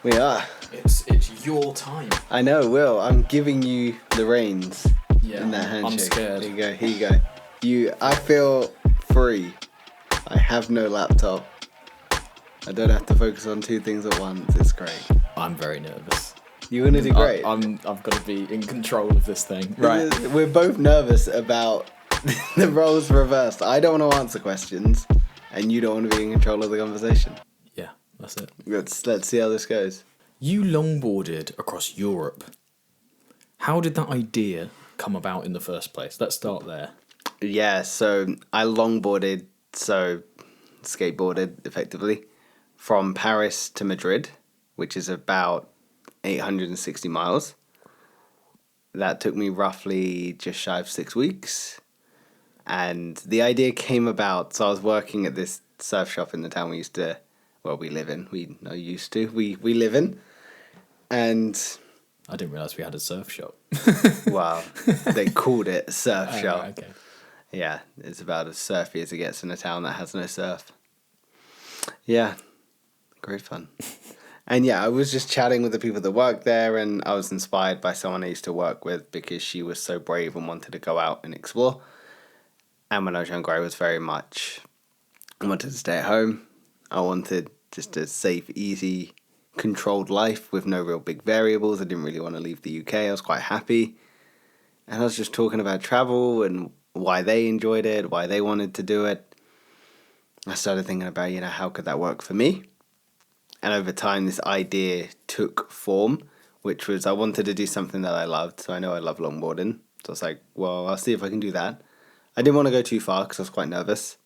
We are. It's your time. I know, Will. I'm giving you the reins in that handshake. I'm scared. Here you go. I feel free. I have no laptop. I don't have to focus on two things at once. It's great. I'm very nervous. You're gonna do great. I've got to be in control of this thing. Right. We're both nervous about the roles reversed. I don't want to answer questions, and you don't want to be in control of the conversation. Yeah, that's it. Let's see how this goes. You longboarded across Europe. How did that idea come about in the first place? Let's start there. Yeah, so I longboarded, so skateboarded effectively, from Paris to Madrid, which is about 860 miles. That took me roughly just shy of 6 weeks. And the idea came about, so I was working at this surf shop in the town we live in. We live in. And I didn't realise we had a surf shop. well, they called it a surf shop. Right, okay. Yeah, it's about as surfy as it gets in a town that has no surf. Yeah, great fun. And yeah, I was just chatting with the people that work there, and I was inspired by someone I used to work with because she was so brave and wanted to go out and explore. And when I was younger, I was very much, I wanted to stay at home. I wanted just a safe, easy, controlled life with no real big variables. I didn't really want to leave the UK. I was quite happy. And I was just talking about travel and why they enjoyed it, why they wanted to do it. I started thinking about, how could that work for me? And over time, this idea took form, which was I wanted to do something that I loved. So I know I love longboarding. So I was like, well, I'll see if I can do that. I didn't want to go too far because I was quite nervous.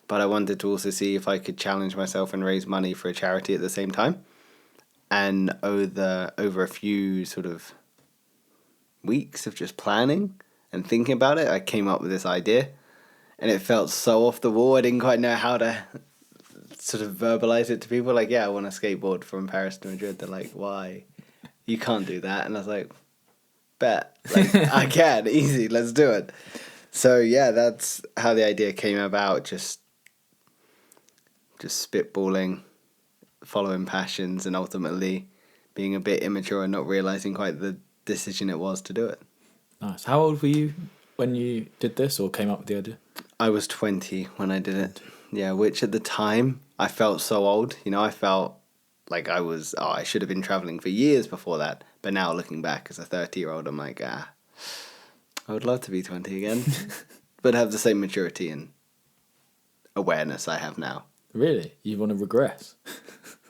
But I wanted to also see if I could challenge myself and raise money for a charity at the same time. And over a few sort of weeks of just planning and thinking about it, I came up with this idea. And it felt so off the wall. I didn't quite know how to sort of verbalize it to people. Like, yeah, I want to skateboard from Paris to Madrid. They're like, why? You can't do that. And I was like, bet. Like, I can. Easy. Let's do it. So, yeah, that's how the idea came about. Just spitballing, following passions, and ultimately being a bit immature and not realizing quite the decision it was to do it. Nice. How old were you when you did this or came up with the idea? I was 20 when I did it. Yeah, which at the time I felt so old. I felt like I should have been traveling for years before that. But now looking back as a 30-year-old, I'm like, I would love to be 20 again. But have the same maturity and awareness I have now. Really? You want to regress?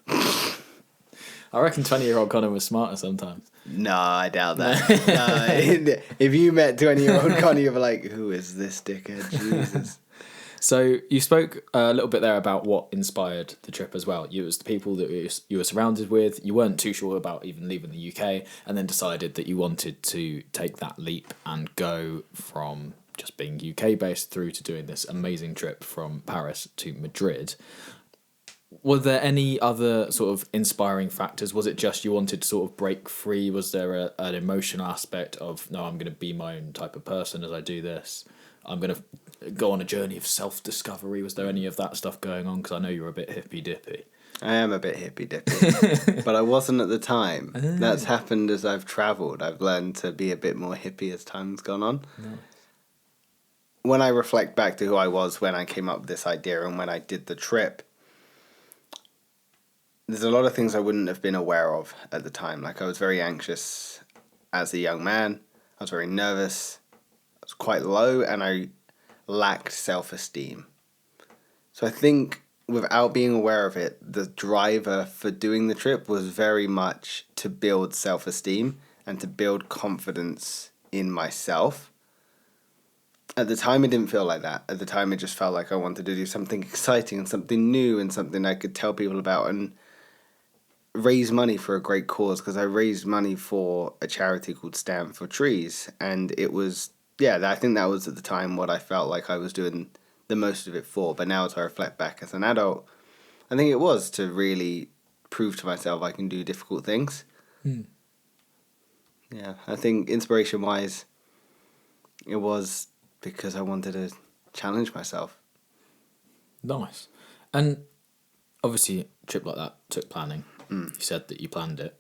I reckon 20-year-old Connor was smarter sometimes. No, I doubt that. No, if you met 20-year-old Connor, you'd be like, who is this dickhead? Jesus. So you spoke a little bit there about what inspired the trip as well. It was the people that you were surrounded with. You weren't too sure about even leaving the UK, and then decided that you wanted to take that leap and go from just being UK-based through to doing this amazing trip from Paris to Madrid. Were there any other sort of inspiring factors? Was it just you wanted to sort of break free? Was there an emotional aspect of, no, I'm going to be my own type of person as I do this? I'm going to go on a journey of self-discovery. Was there any of that stuff going on? Because I know you're a bit hippy-dippy. I am a bit hippy-dippy, but I wasn't at the time. That's happened as I've travelled. I've learned to be a bit more hippie as time's gone on. Nice. When I reflect back to who I was when I came up with this idea and when I did the trip, there's a lot of things I wouldn't have been aware of at the time. Like, I was very anxious as a young man. I was very nervous. I was quite low, and I lacked self-esteem. So I think without being aware of it, the driver for doing the trip was very much to build self-esteem and to build confidence in myself. At the time, it didn't feel like that. At the time, it just felt like I wanted to do something exciting and something new and something I could tell people about and raise money for a great cause, because I raised money for a charity called Stand for Trees. And it was, I think that was at the time what I felt like I was doing the most of it for. But now as I reflect back as an adult, I think it was to really prove to myself I can do difficult things. Yeah, I think inspiration-wise, it was because I wanted to challenge myself. Nice. And obviously, a trip like that took planning. You said that you planned it.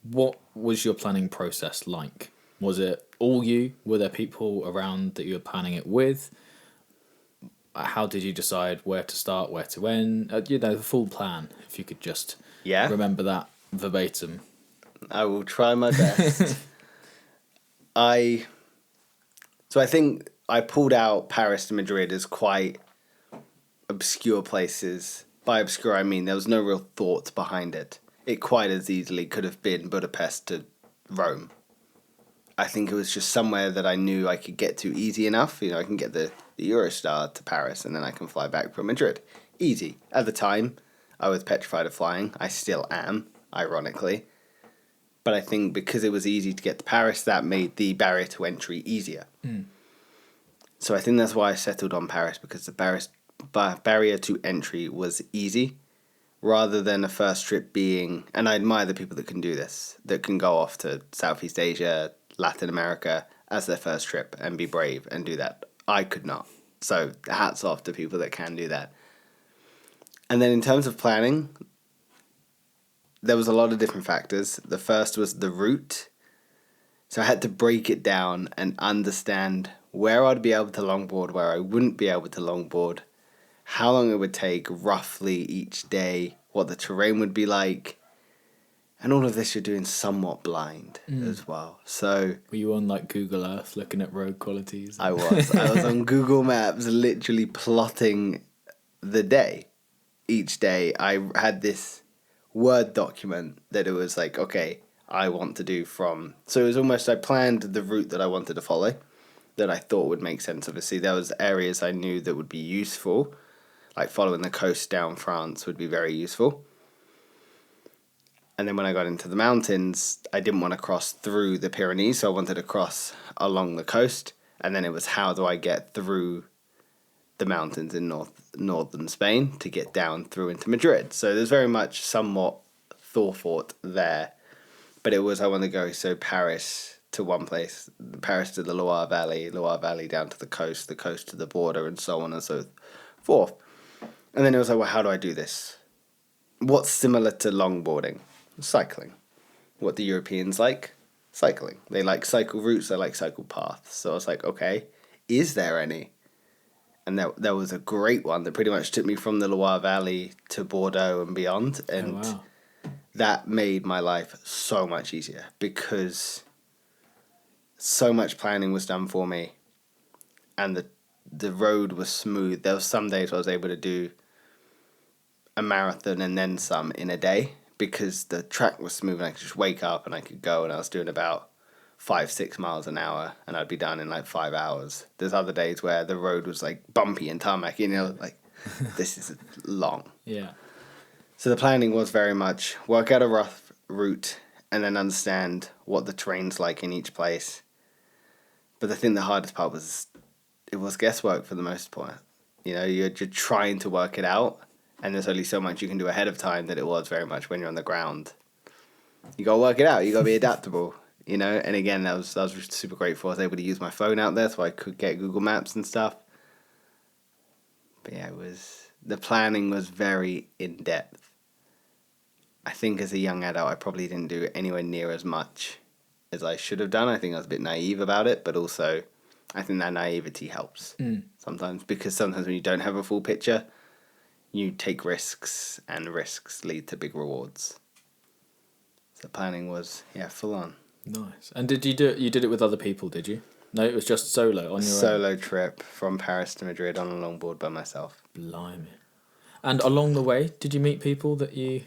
What was your planning process like? Was it all you? Were there people around that you were planning it with? How did you decide where to start, where to end? The full plan, if you could just remember that verbatim. I will try my best. So I think I pulled out Paris to Madrid as quite obscure places. By obscure, I mean there was no real thought behind it. It quite as easily could have been Budapest to Rome. I think it was just somewhere that I knew I could get to easy enough. I can get the Eurostar to Paris and then I can fly back from Madrid. Easy. At the time, I was petrified of flying. I still am, ironically. But I think because it was easy to get to Paris, that made the barrier to entry easier. So I think that's why I settled on Paris, because the barrier to entry was easy, rather than a first trip being... And I admire the people that can do this, that can go off to Southeast Asia, Latin America as their first trip and be brave and do that. I could not. So hats off to people that can do that. And then in terms of planning... there was a lot of different factors. The first was the route. So I had to break it down and understand where I'd be able to longboard, where I wouldn't be able to longboard, how long it would take roughly each day, what the terrain would be like. And all of this you're doing somewhat blind as well. So were you on like Google Earth looking at road qualities? I was. I was on Google Maps literally plotting the day. Each day I had this Word document that it was like, okay, I want to do from... So it was almost, I planned the route that I wanted to follow, that I thought would make sense. Obviously, there was areas I knew that would be useful, like following the coast down France would be very useful. And then when I got into the mountains, I didn't want to cross through the Pyrenees, so I wanted to cross along the coast. And then it was, how do I get through the mountains in northern Spain to get down through into Madrid? So there's very much somewhat thought there. But it was, I want to go, so Paris to one place, Paris to the Loire Valley down to the coast to the border, and so on and so forth. And then it was like, well, how do I do this? What's similar to longboarding? Cycling. What the Europeans like? Cycling. They like cycle routes, they like cycle paths. So I was like, okay, is there any? And there was a great one that pretty much took me from the Loire Valley to Bordeaux and beyond. And that made my life so much easier, because so much planning was done for me. And the road was smooth. There were some days I was able to do a marathon and then some in a day, because the track was smooth and I could just wake up and I could go, and I was doing about 5-6 miles an hour and I'd be done in like 5 hours. There's other days where the road was like bumpy and tarmac, like this is long. Yeah. So the planning was very much work out a rough route and then understand what the terrain's like in each place. But the hardest part was, it was guesswork for the most part. You're just trying to work it out, and there's only so much you can do ahead of time that it was very much when you're on the ground. You got to work it out. You got to be adaptable, And again, I was super grateful. I was able to use my phone out there so I could get Google Maps and stuff. But yeah, the planning was very in-depth. I think as a young adult, I probably didn't do anywhere near as much as I should have done. I think I was a bit naive about it, but also I think that naivety helps sometimes, because sometimes when you don't have a full picture, you take risks, and risks lead to big rewards. So planning was, full on. Nice. And did you did it with other people, did you? No, it was just solo on your own? Solo trip from Paris to Madrid on a longboard by myself. Blimey. And along the way, did you meet people that you...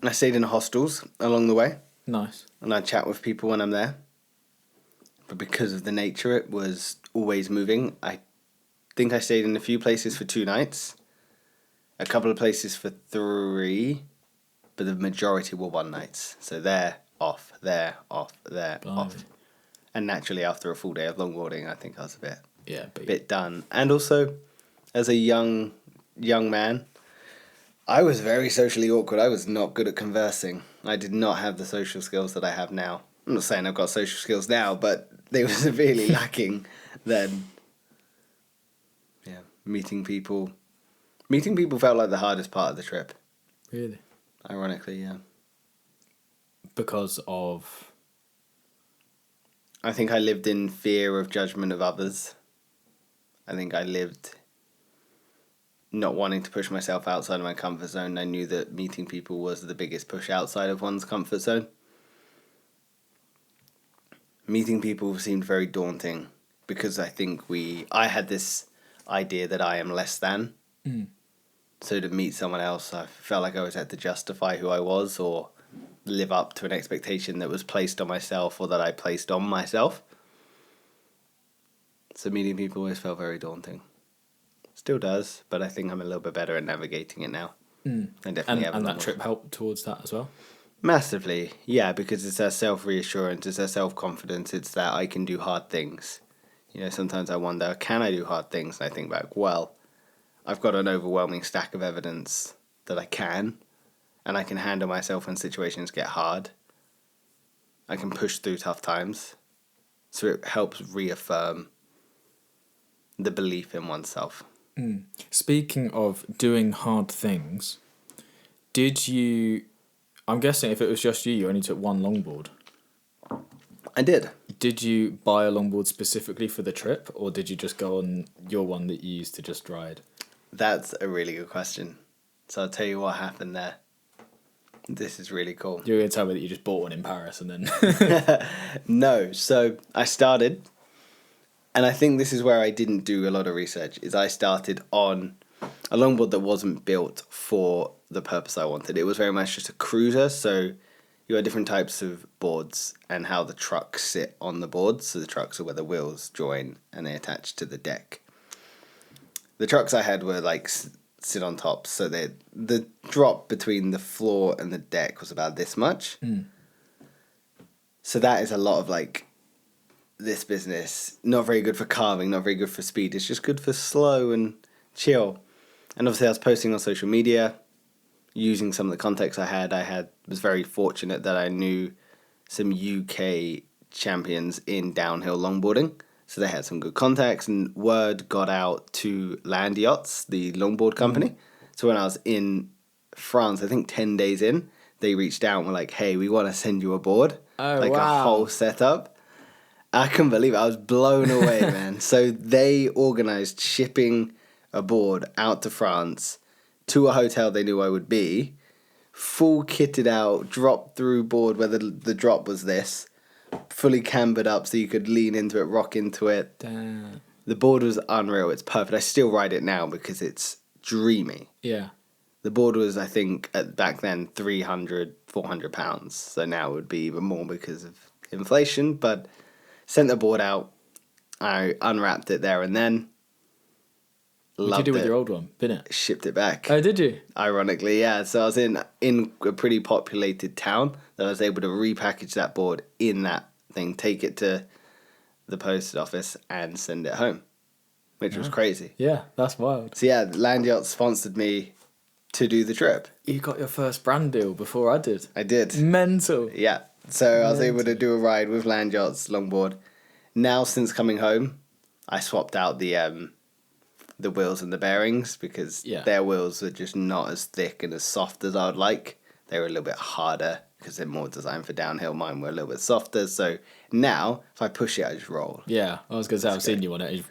I stayed in hostels along the way. Nice. And I chat with people when I'm there. But because of the nature, it was always moving. I think I stayed in a few places for 2 nights. A couple of places for 3. But the majority were 1 nights. So there, off, there, off, there, off. And naturally, after a full day of longboarding, I think I was a bit done. And also, as a young man, I was very socially awkward. I was not good at conversing. I did not have the social skills that I have now. I'm not saying I've got social skills now, but they were severely lacking then. Yeah, meeting people. Meeting people felt like the hardest part of the trip. Really? Ironically, yeah. Because of... I think I lived in fear of judgment of others. I think I lived not wanting to push myself outside of my comfort zone. I knew that meeting people was the biggest push outside of one's comfort zone. Meeting people seemed very daunting because I had this idea that I am less than. So to meet someone else, I felt like I always had to justify who I was or live up to an expectation that was placed on myself or that I placed on myself. So meeting people always felt very daunting. Still does, but I think I'm a little bit better at navigating it now. I definitely have. And that trip helped towards that as well? Massively, yeah, because it's that self-reassurance, it's that self-confidence, it's that I can do hard things. You know, sometimes I wonder, can I do hard things? And I think back, well, I've got an overwhelming stack of evidence that I can, and I can handle myself when situations get hard. I can push through tough times. So it helps reaffirm the belief in oneself. Speaking of doing hard things, did you... I'm guessing if it was just you, you only took one longboard. I did. Did you buy a longboard specifically for the trip, or did you just go on your one that you used to just ride? That's a really good question. So I'll tell you what happened there. This is really cool. You're going to tell me that you just bought one in Paris and then... No, so I started, and I think this is where I didn't do a lot of research, is I started on a longboard that wasn't built for the purpose I wanted. It was very much just a cruiser, so you had different types of boards and how the trucks sit on the boards. So the trucks are where the wheels join and they attach to the deck. The trucks I had were like sit on top, so the drop between the floor and the deck was about this much. So that is a lot of like this business. Not very good for carving, not very good for speed. It's just good for slow and chill. And obviously I was posting on social media, using some of the contacts I had. Was very fortunate that I knew some UK champions in downhill longboarding. So they had some good contacts, and word got out to Land Yachts, the longboard company. So when I was in France, I think 10 days in, they reached out and were like, hey, we want to send you a board. Oh, like wow. a whole setup. I couldn't believe it. I was blown away, man. So they organised shipping a board out to France to a hotel they knew I would be, full kitted out, drop through board where the drop was this, fully cambered up so you could lean into it, rock into it. Damn. The board was unreal. It's perfect. I still ride it now because it's dreamy. Yeah. The board was, I think, back then, 300, 400 pounds. So now it would be even more because of inflation. But sent the board out. I unwrapped it there and then. What did you do with your old one? Bin it? Shipped it back. Oh, did you? Ironically, yeah. So I was in a pretty populated town that I was able to repackage that board in that thing, take it to the post office and send it home, which was crazy. Yeah, that's wild. So yeah, Land Yacht sponsored me to do the trip. You got your first brand deal before I did. I did. Mental. Yeah. So I was able to do a ride with Land Yacht's longboard. Now, since coming home, I swapped out the wheels and the bearings because their wheels are just not as thick and as soft as I would like. They were a little bit harder because they're more designed for downhill. Mine were a little bit softer. So now, if I push it, I just roll. Yeah, I was going to say, I've seen you on it.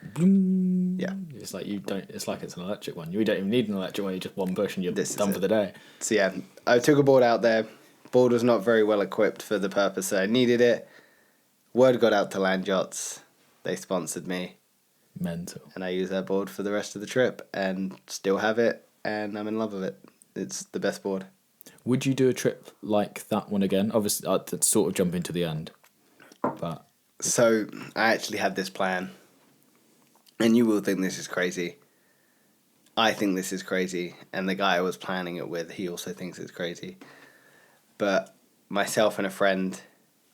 Yeah. It's like it's like it's an electric one. You don't even need an electric one. You just one push and you're done for the day. So yeah, I took a board out there. Board was not very well equipped for the purpose that I needed it. Word got out to Land Yachts. They sponsored me. Mental. And I used that board for the rest of the trip and still have it, and I'm in love with it. It's the best board. Would you do a trip like that one again? Obviously, I'd sort of jump into the end. But so I actually had this plan, and you will think this is crazy. I think this is crazy, and the guy I was planning it with, he also thinks it's crazy. But myself and a friend,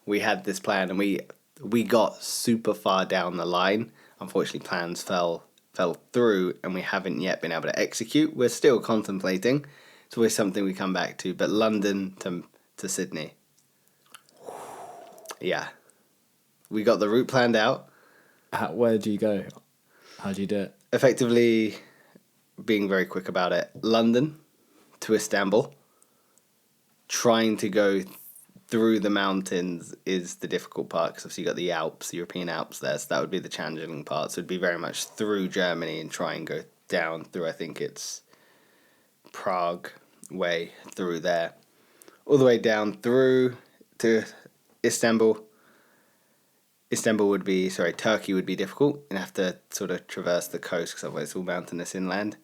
we had this plan, and we got super far down the line. Unfortunately, plans fell through, and we haven't yet been able to execute. We're still contemplating. It's always something we come back to. But London to Sydney. Yeah. We got the route planned out. Where do you go? How do you do it? Effectively, being very quick about it, London to Istanbul, trying to go through the mountains is the difficult part, because obviously you got the Alps, the European Alps there, so that would be the challenging part. So it'd be very much through Germany and try and go down through, I think it's Prague way through there, all the way down through to Istanbul. Turkey would be difficult and have to sort of traverse the coast because otherwise it's all mountainous inland.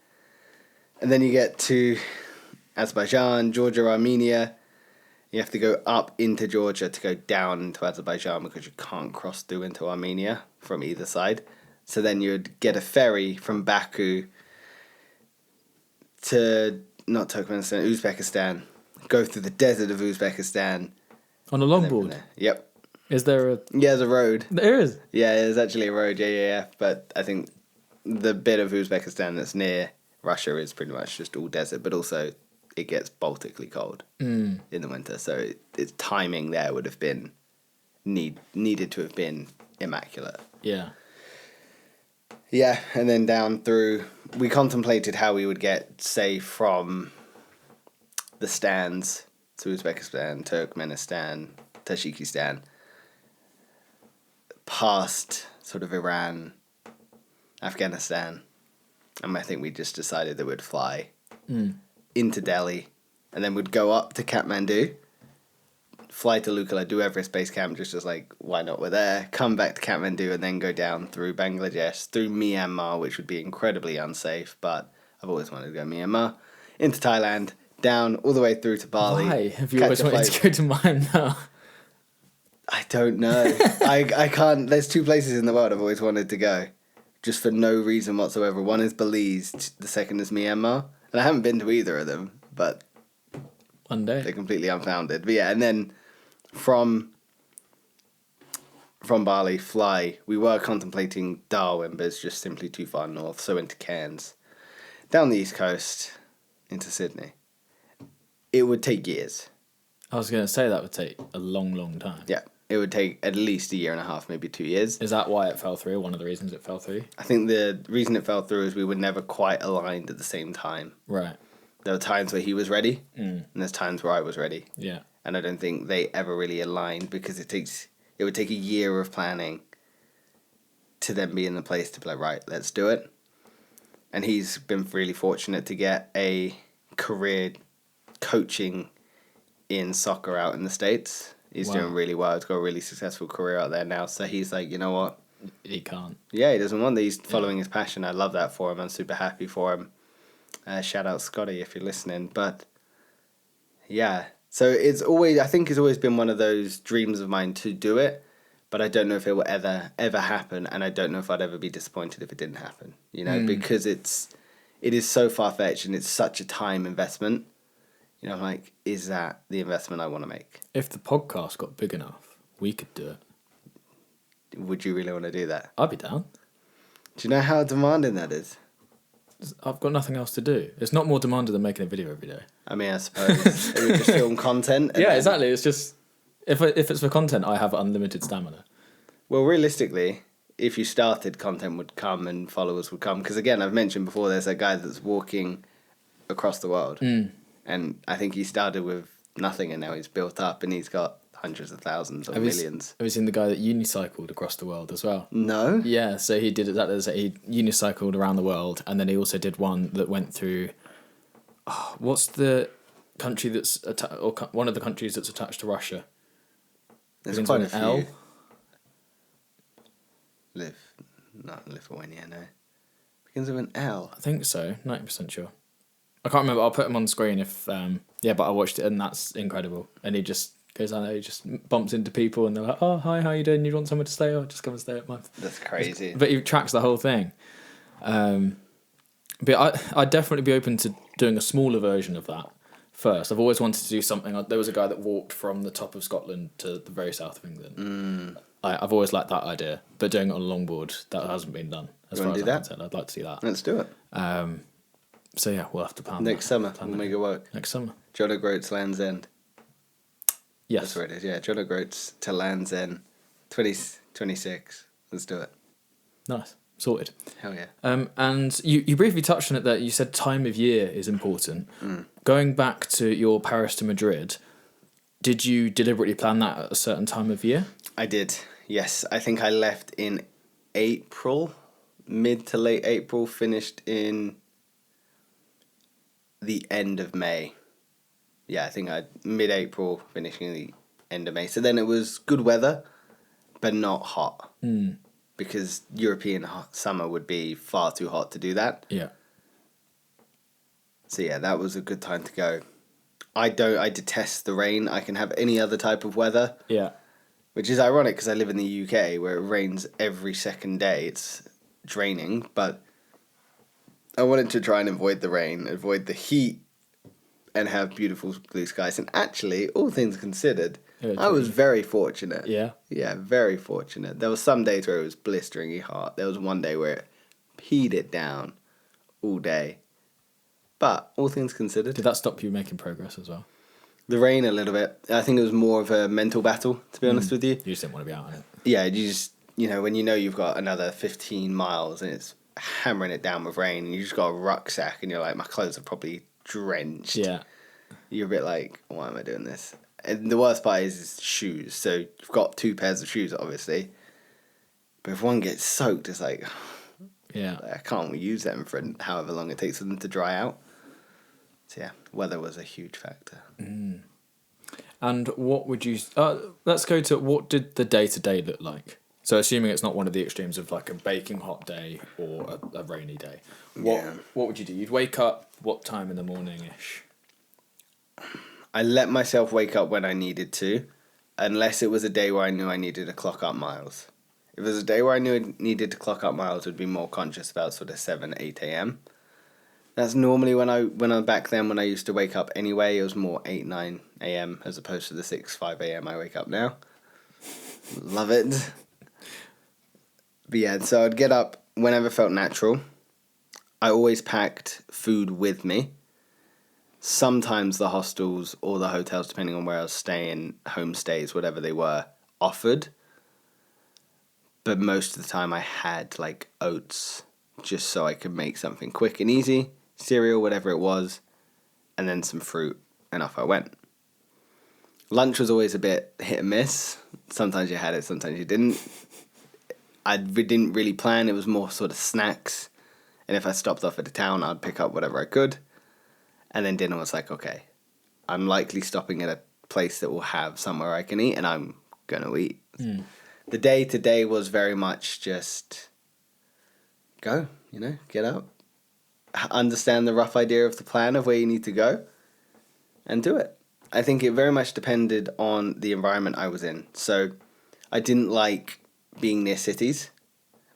And then you get to Azerbaijan, Georgia, Armenia. You have to go up into Georgia to go down into Azerbaijan because you can't cross through into Armenia from either side. So then you'd get a ferry from Baku to, not Turkmenistan, Uzbekistan, go through the desert of Uzbekistan. On a longboard? Yep. Is there a... Yeah, there's a road. There is? Yeah, there's actually a road, yeah. But I think the bit of Uzbekistan that's near Russia is pretty much just all desert, but also it gets Baltically cold in the winter. So its timing there would have been, needed to have been immaculate. Yeah. Yeah, and then down through, we contemplated how we would get, say, from the stands to Uzbekistan, Turkmenistan, Tajikistan, past sort of Iran, Afghanistan, and I think we just decided that we'd fly into Delhi, and then we'd go up to Kathmandu, fly to Lukala, do Everest Base Camp, just as like, why not, we're there, come back to Kathmandu, and then go down through Bangladesh, through Myanmar, which would be incredibly unsafe, but I've always wanted to go Myanmar, into Thailand, down all the way through to Bali. Why have you always wanted to go to Myanmar? I don't know. I can't. There's two places in the world I've always wanted to go, just for no reason whatsoever. One is Belize, the second is Myanmar. And I haven't been to either of them, but One day. they're completely unfounded. But yeah, and then from Bali, fly. We were contemplating Darwin, but it's just simply too far north, so into Cairns. Down the east coast, into Sydney. It would take years. I was going to say that would take a long, long time. Yeah, it would take at least a year and a half, maybe 2 years. Is that why it fell through? One of the reasons it fell through? I think the reason it fell through is we were never quite aligned at the same time. Right. There were times where he was ready, and there's times where I was ready. Yeah. And I don't think they ever really aligned, because it would take a year of planning to then be in the place to be like, right, let's do it. And he's been really fortunate to get a career coaching in soccer out in the States. He's doing really well. He's got a really successful career out there now. So he's like, you know what? He can't. Yeah, he doesn't want that. He's following his passion. I love that for him. I'm super happy for him. Shout out Scotty if you're listening. But yeah, so I think it's always been one of those dreams of mine to do it. But I don't know if it will ever happen. And I don't know if I'd ever be disappointed if it didn't happen. You know, because it is so far-fetched and it's such a time investment. You know, I'm like, is that the investment I want to make? If the podcast got big enough, we could do it. Would you really want to do that? I'd be down. Do you know how demanding that is? I've got nothing else to do. It's not more demanding than making a video every day. I mean, I suppose it would just film content. Yeah, exactly. It's just, if it's for content, I have unlimited stamina. Well, realistically, if you started, content would come and followers would come. Because again, I've mentioned before, there's a guy that's walking across the world. And I think he started with nothing and now he's built up and he's got hundreds of thousands or millions. Have you seen the guy that unicycled across the world as well? No? Yeah, so he did exactly that. He unicycled around the world, and then he also did one that went through... what's the country that's... one of the countries that's attached to Russia? There's quite a few. L? Not Lithuania, no. Begins with an L. I think so, 90% sure. I can't remember. I'll put him on screen if... but I watched it and that's incredible. And he just goes out there, he just bumps into people and they're like, oh, hi, how you doing? You want somewhere to stay? Oh, just come and stay at my... That's crazy. But he tracks the whole thing. But I'd definitely be open to doing a smaller version of that first. I've always wanted to do something... There was a guy that walked from the top of Scotland to the very south of England. I've always liked that idea. But doing it on a longboard, that hasn't been done. As far as I'm concerned. I'd like to see that. Let's do it. So yeah, we'll have to plan Next summer, we'll make it work. Next summer. John O'Groats, Land's End. Yes. That's where it is, yeah. John O'Groats to Land's End, 2026. Let's do it. Nice. Sorted. Hell yeah. And you briefly touched on it that you said time of year is important. Going back to your Paris to Madrid, Did you deliberately plan that at a certain time of year? I did, yes. I think I left in April, mid to late April, finished in the end of May. Yeah, I think mid-April, finishing the end of May. So then it was good weather, but not hot. Because European summer would be far too hot to do that. Yeah. So yeah, that was a good time to go. I detest the rain. I can have any other type of weather. Yeah. Which is ironic because I live in the UK where it rains every second day. It's draining, but I wanted to try and avoid the rain, avoid the heat, and have beautiful blue skies. And actually, all things considered, I was very fortunate. Yeah. Yeah, very fortunate. There was some days where it was blisteringly hot. There was one day where it peed it down all day. But all things considered. Did that stop you making progress as well? The rain a little bit. I think it was more of a mental battle, to be honest with you. You just didn't want to be out on it. Yeah, you just, when you've got another 15 miles and it's hammering it down with rain and you just got a rucksack and you're like, my clothes are probably drenched. Yeah. You're a bit like, why am I doing this? And the worst part is shoes. So you've got 2 pairs of shoes, obviously. But if one gets soaked, it's like, yeah, I can't use them for however long it takes for them to dry out. So yeah, weather was a huge factor. And what would you... let's go to what did the day-to-day look like? So assuming it's not one of the extremes of like a baking hot day or a rainy day. What would you do? You'd wake up, what time in the morning-ish? I let myself wake up when I needed to, unless it was a day where I knew I needed to clock up miles. If it was a day where I knew I needed to clock up miles, I'd be more conscious about sort of 7, 8 a.m. That's normally when I'm back then when I used to wake up anyway. It was more 8, 9 a.m. as opposed to the 6, 5 a.m. I wake up now. Love it. But yeah, so I'd get up whenever felt natural. I always packed food with me. Sometimes the hostels or the hotels, depending on where I was staying, homestays, whatever they were, offered. But most of the time I had like oats just so I could make something quick and easy. Cereal, whatever it was, and then some fruit, and off I went. Lunch was always a bit hit and miss. Sometimes you had it, sometimes you didn't. I didn't really plan. It was more sort of snacks, and if I stopped off at a town, I'd pick up whatever I could. And then dinner was like, okay, I'm likely stopping at a place that will have somewhere I can eat, and I'm going to eat. The day-to-day was very much just go, get up. Understand the rough idea of the plan of where you need to go and do it. I think it very much depended on the environment I was in. So I didn't like being near cities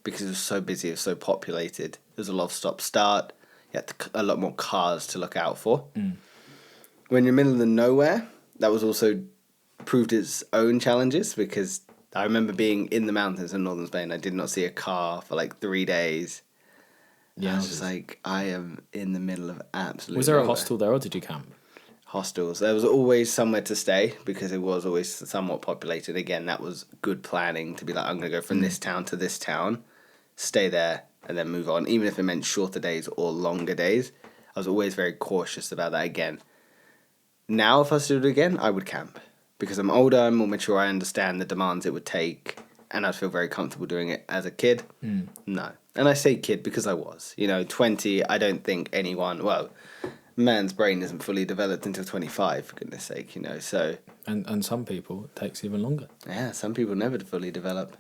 because it was so busy, it was so populated. There was a lot of stop-start. You had a lot more cars to look out for. When you're in the middle of the nowhere, that was also proved its own challenges because I remember being in the mountains in northern Spain. I did not see a car for like 3 days. Yeah, I was just like, I am in the middle of absolute. Was there nowhere. a hostel there, or did you camp? Hostels. There was always somewhere to stay because it was always somewhat populated. Again, that was good planning to be like, I'm going to go from this town to this town, stay there, and then move on. Even if it meant shorter days or longer days, I was always very cautious about that. Again, now if I was to do it again, I would camp because I'm older, I'm more mature, I understand the demands it would take, and I'd feel very comfortable doing it. As a kid, no. And I say kid because I was. 20, I don't think anyone, man's brain isn't fully developed until 25, for goodness sake, so. And some people, it takes even longer. Yeah, some people never fully develop.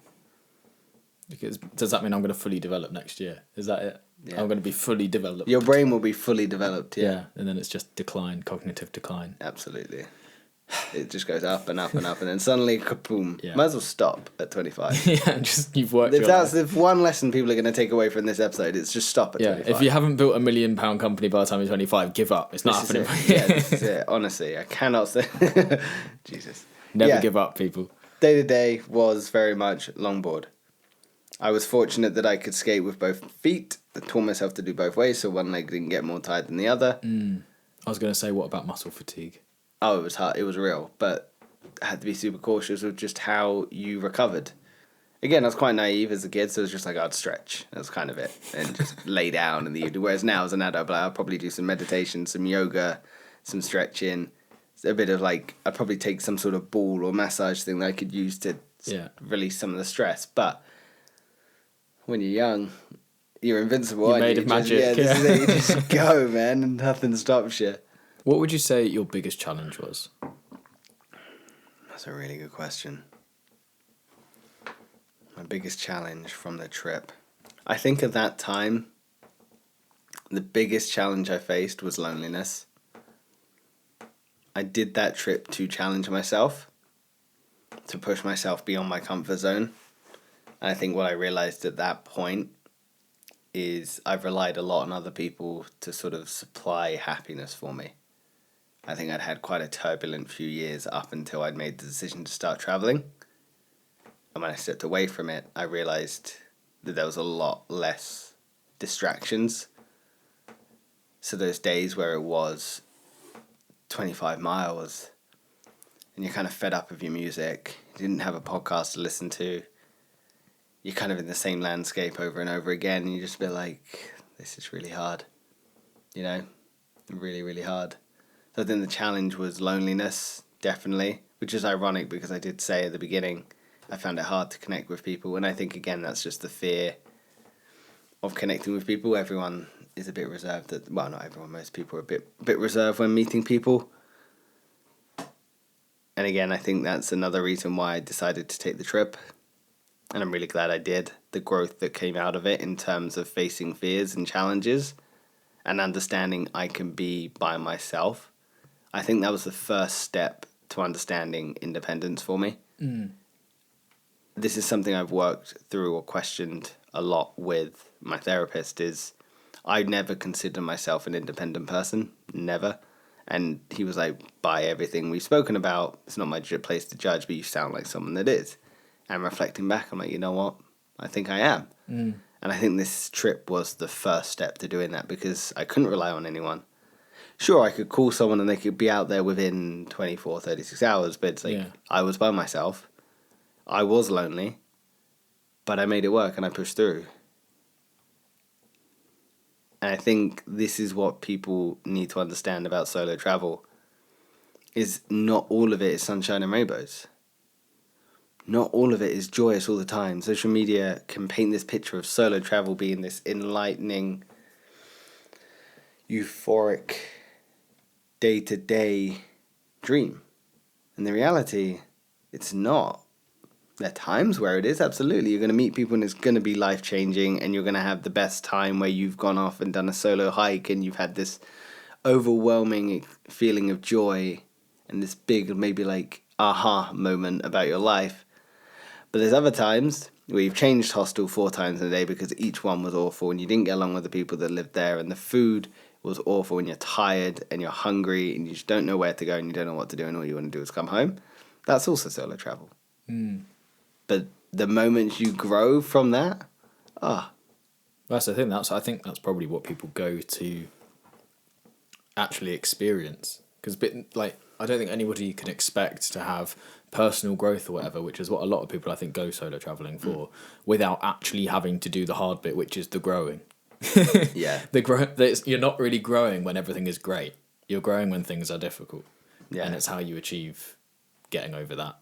Because does that mean I'm going to fully develop next year? Is that it? Yeah. I'm going to be fully developed. Your brain will be fully developed, yeah. And then it's just cognitive decline. Absolutely. It just goes up and up and up, and then suddenly, kaboom. Yeah. Might as well stop at 25. You've worked. If one lesson people are going to take away from this episode, it's just stop at 25. If you haven't built £1 million company by the time you're 25, give up. It's not happening. This is it. Honestly, I cannot say. Jesus. Never give up, people. Day to day was very much longboard. I was fortunate that I could skate with both feet. I taught myself to do both ways, so one leg didn't get more tired than the other. I was going to say, what about muscle fatigue? Oh, it was hard. It was real, but I had to be super cautious of just how you recovered. Again, I was quite naive as a kid, so it was just like I'd stretch. That was kind of it, and just lay down in the evening. Whereas now, as an adult, I'll probably do some meditation, some yoga, some stretching, a bit of like, I'd probably take some sort of ball or massage thing that I could use to release some of the stress. But when you're young, you're invincible. You're made of magic. This is it. You just go, man, and nothing stops you. What would you say your biggest challenge was? That's a really good question. My biggest challenge from the trip. I think at that time, the biggest challenge I faced was loneliness. I did that trip to challenge myself, to push myself beyond my comfort zone. And I think what I realized at that point is I've relied a lot on other people to sort of supply happiness for me. I think I'd had quite a turbulent few years up until I'd made the decision to start traveling. And when I stepped away from it, I realized that there was a lot less distractions. So those days where it was 25 miles and you're kind of fed up of your music, you didn't have a podcast to listen to, you're kind of in the same landscape over and over again, and you just be like, this is really hard, you know, really, really hard. So then the challenge was loneliness, definitely, which is ironic because I did say at the beginning I found it hard to connect with people, and I think, again, that's just the fear of connecting with people. Everyone is a bit reserved. Well, not everyone, most people are a bit reserved when meeting people. And again, I think that's another reason why I decided to take the trip. And I'm really glad I did. The growth that came out of it in terms of facing fears and challenges and understanding I can be by myself. I think that was the first step to understanding independence for me. This is something I've worked through or questioned a lot with my therapist, is I never considered myself an independent person. Never. And he was like, by everything we've spoken about, it's not my place to judge, but you sound like someone that is. And reflecting back, I'm like, you know what? I think I am. And I think this trip was the first step to doing that, because I couldn't rely on anyone. Sure, I could call someone and they could be out there within 24, 36 hours, but it's like, I was by myself. I was lonely, but I made it work and I pushed through. And I think this is what people need to understand about solo travel, is not all of it is sunshine and rainbows. Not all of it is joyous all the time. Social media can paint this picture of solo travel being this enlightening, euphoric, day-to-day dream. And the reality, it's not. There are times where it is, absolutely. You're going to meet people and it's going to be life-changing, and you're going to have the best time where you've gone off and done a solo hike and you've had this overwhelming feeling of joy and this big, maybe like, aha moment about your life. But there's other times where you've changed hostel 4 times in a day because each one was awful and you didn't get along with the people that lived there, and the food was awful and you're tired and you're hungry and you just don't know where to go and you don't know what to do and all you want to do is come home. That's also solo travel. But the moments you grow from that, that's the thing. I think that's probably what people go to actually experience. Because I don't think anybody can expect to have personal growth or whatever, which is what a lot of people I think go solo traveling for, without actually having to do the hard bit, which is the growing. Yeah. You're not really growing when everything is great. You're growing when things are difficult. Yeah. And it's how you achieve getting over that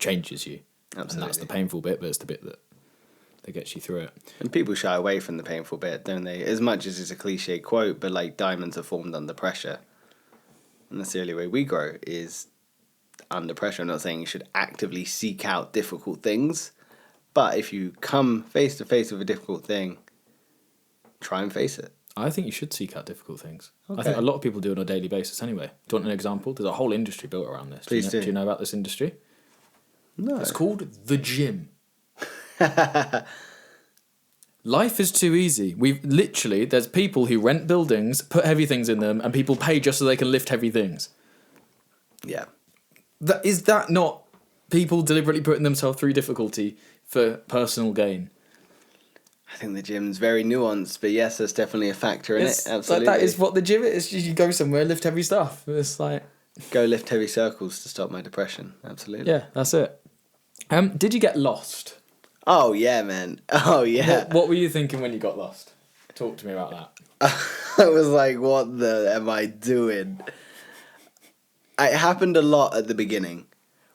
changes you. Absolutely. And that's the painful bit, but it's the bit that gets you through it. And people shy away from the painful bit, don't they? As much as it's a cliche quote, but like, diamonds are formed under pressure. And that's the only way we grow, is under pressure. I'm not saying you should actively seek out difficult things, but if you come face to face with a difficult thing, try and face it. I think you should seek out difficult things. Okay. I think a lot of people do it on a daily basis anyway. Do you want an example? There's a whole industry built around this. Please do. Do you know about this industry? No. It's called the gym. Life is too easy. There's people who rent buildings, put heavy things in them, and people pay just so they can lift heavy things. Yeah. Is that not people deliberately putting themselves through difficulty for personal gain? I think the gym's very nuanced, but yes, there's definitely a factor in it. Absolutely. That is what the gym is. You go somewhere, lift heavy stuff. It's like... Go lift heavy circles to stop my depression. Absolutely. Yeah, that's it. Did you get lost? Oh, yeah, man. Oh, yeah. What were you thinking when you got lost? Talk to me about that. I was like, what the am I doing? it happened a lot at the beginning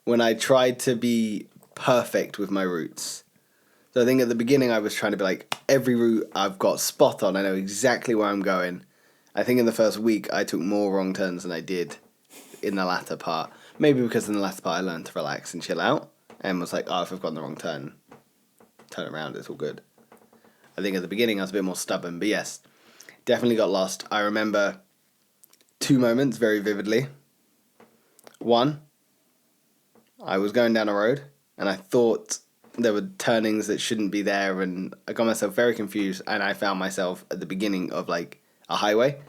when I tried to be perfect with my routes. So I think at the beginning I was trying to be like, every route I've got spot on. I know exactly where I'm going. I think in the first week I took more wrong turns than I did in the latter part. Maybe because in the latter part I learned to relax and chill out and was like, oh, if I've gone the wrong turn, turn around, it's all good. I think at the beginning I was a bit more stubborn, but yes, definitely got lost. I remember 2 moments very vividly. One, I was going down a road and I thought there were turnings that shouldn't be there, and I got myself very confused, and I found myself at the beginning of like a highway, and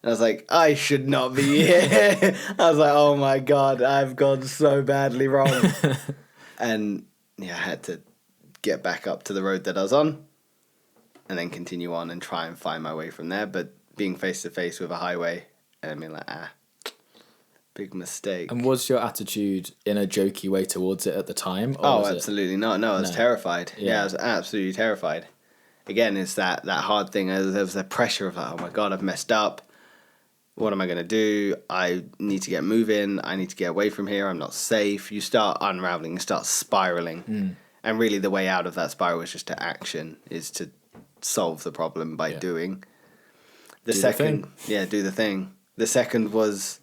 I was like, I should not be here. I was like, oh my god, I've gone so badly wrong. And yeah, I had to get back up to the road that I was on and then continue on and try and find my way from there. But being face to face with a highway and I mean like, big mistake. And was your attitude in a jokey way towards it at the time? Or absolutely not. No, I was terrified. Yeah, I was absolutely terrified. Again, it's that hard thing. There was the pressure of like, oh my god, I've messed up. What am I going to do? I need to get moving. I need to get away from here. I'm not safe. You start unraveling. You start spiraling. And really the way out of that spiral is just to action, is to solve the problem by doing. Do the thing. The second was,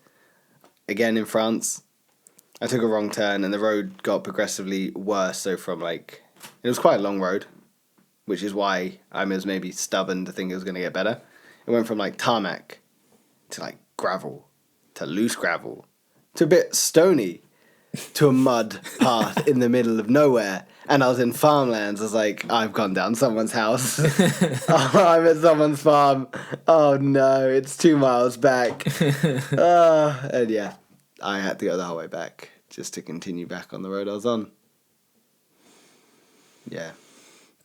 again in France, I took a wrong turn and the road got progressively worse. So from like, it was quite a long road, which is why I was maybe stubborn to think it was going to get better. It went from like tarmac to like gravel, to loose gravel, to a bit stony, to a mud path in the middle of nowhere. And I was in farmlands. I was like, I've gone down someone's house. I'm at someone's farm. Oh no, it's 2 miles back. And yeah, I had to go the whole way back just to continue back on the road I was on. Yeah.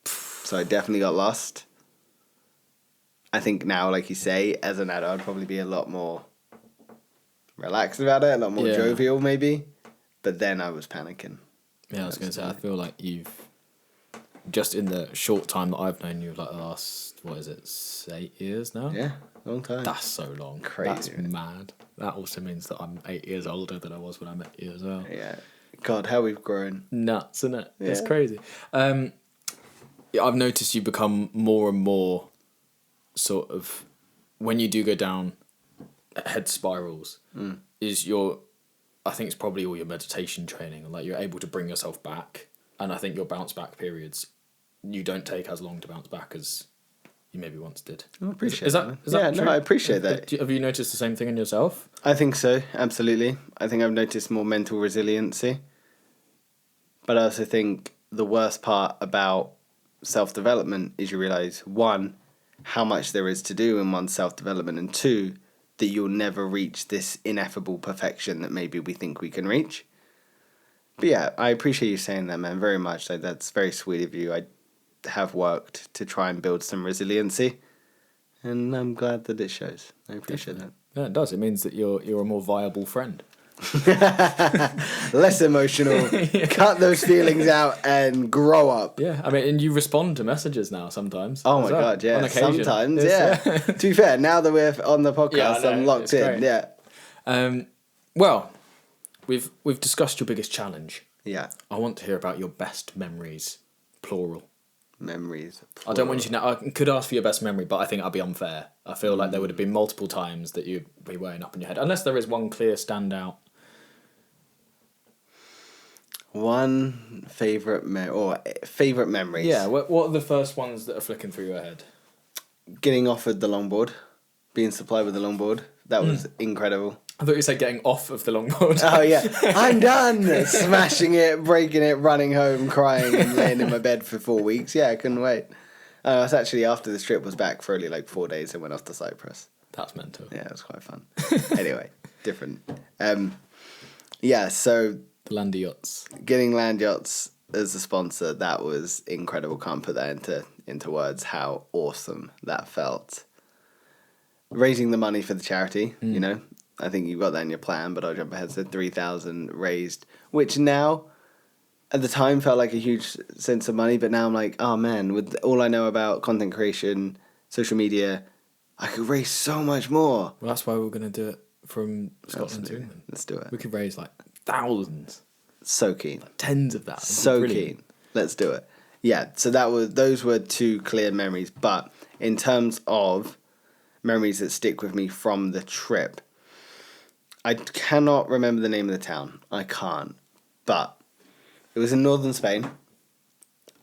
So I definitely got lost. I think now, like you say, as an adult, I'd probably be a lot more relaxed about it, a lot more jovial maybe. But then I was panicking. Yeah, I was going to say, I feel like you've, just in the short time that I've known you, like the last, 8 years now? Yeah, long time. That's so long. Crazy. That's mad. That also means that I'm 8 years older than I was when I met you as well. Yeah. God, how we've grown. Nuts, isn't it? Yeah. It's crazy. I've noticed you become more and more sort of, when you do go down head spirals, I think it's probably all your meditation training, and like you're able to bring yourself back. And I think your bounce back periods, you don't take as long to bounce back as you maybe once did. I appreciate is that true? No, I appreciate that. Have you noticed the same thing in yourself? I think so, absolutely. I think I've noticed more mental resiliency. But I also think the worst part about self-development is you realise, 1, how much there is to do in one's self-development, and 2, that you'll never reach this ineffable perfection that maybe we think we can reach. But yeah, I appreciate you saying that, man, very much. Like, that's very sweet of you. I have worked to try and build some resiliency, and I'm glad that it shows. I appreciate that. Yeah, it does. It means that you're a more viable friend. Less emotional. Cut those feelings out and grow up. Yeah, I mean, and you respond to messages now sometimes. Oh my god, yeah. Sometimes, yeah. To be fair, now that we're on the podcast, I'm locked in. Great. Yeah. Well, we've discussed your biggest challenge. Yeah. I want to hear about your best memories, plural. Memories. Plural. I don't want you to know. I could ask for your best memory, but I think that'd be unfair. I feel like there would have been multiple times that you'd be weighing up in your head, unless there is one clear standout. One favourite memories. Yeah, what are the first ones that are flicking through your head? Getting offered the longboard, being supplied with the longboard. That was incredible. I thought you said getting off of the longboard. Oh yeah, I'm done. Smashing it, breaking it, running home, crying, and laying in my bed for 4 weeks. Yeah, I couldn't wait. I was actually, after this trip was back for only like 4 days and went off to Cyprus. That's mental. Yeah, it was quite fun. Anyway, different. Yeah, so Land yachts. Getting Land Yachts as a sponsor, that was incredible. Can't put that into words how awesome that felt. Raising the money for the charity, you know, I think you've got that in your plan, but I'll jump ahead. So 3,000 raised, which now at the time felt like a huge sense of money, but now I'm like, oh man, with all I know about content creation, social media, I could raise so much more. Well, that's why we're going to do it from Scotland to Absolutely. England. Let's do it. We could raise like thousands, So keen. tens of that. So keen. Let's do it. Yeah, so those were two clear memories. But in terms of memories that stick with me from the trip, I cannot remember the name of the town. I can't. But it was in northern Spain.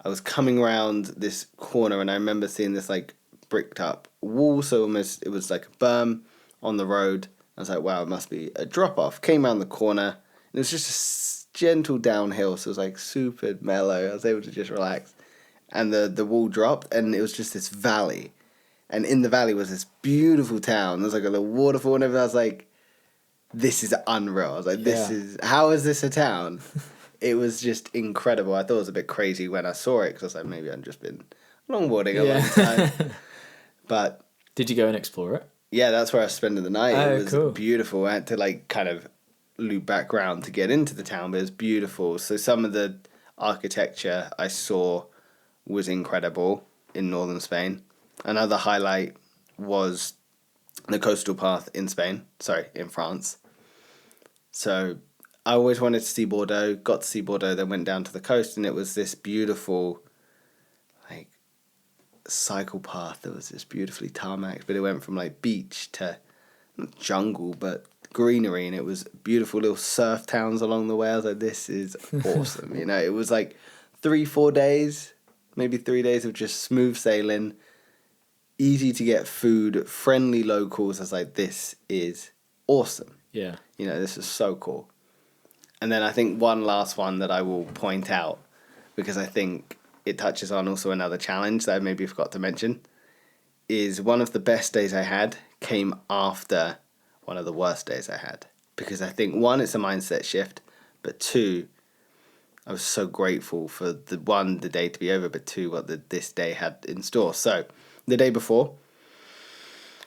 I was coming around this corner and I remember seeing this like bricked up wall. So almost it was like a berm on the road. I was like, wow, it must be a drop off. Came around the corner and it was just a gentle downhill. So it was like super mellow. I was able to just relax. And the wall dropped and it was just this valley. And in the valley was this beautiful town. There was like a little waterfall and everything. I was like, this is unreal. I was like, how is this a town? It was just incredible. I thought it was a bit crazy when I saw it because I was like, maybe I've just been longboarding a long time. But did you go and explore it? Yeah, that's where I was spending the night. Oh, it was cool. beautiful. I had to like kind of loop back round to get into the town, but it was beautiful. So some of the architecture I saw was incredible in northern Spain. Another highlight was the coastal path in France. So I always wanted to see Bordeaux, got to see Bordeaux, then went down to the coast, and it was this beautiful, like, cycle path that was just beautifully tarmac, but it went from, like, beach to not jungle, but greenery, and it was beautiful little surf towns along the way. I was like, this is awesome, you know? It was, like, 3-4 days, maybe 3 days of just smooth sailing, easy to get food, friendly locals. I was like, this is awesome. Yeah. You know, this is so cool. And then I think one last one that I will point out, because I think it touches on also another challenge that I maybe forgot to mention, is one of the best days I had came after one of the worst days I had. Because I think, one, it's a mindset shift, but two, I was so grateful for the day to be over, but two, what this day had in store. So, the day before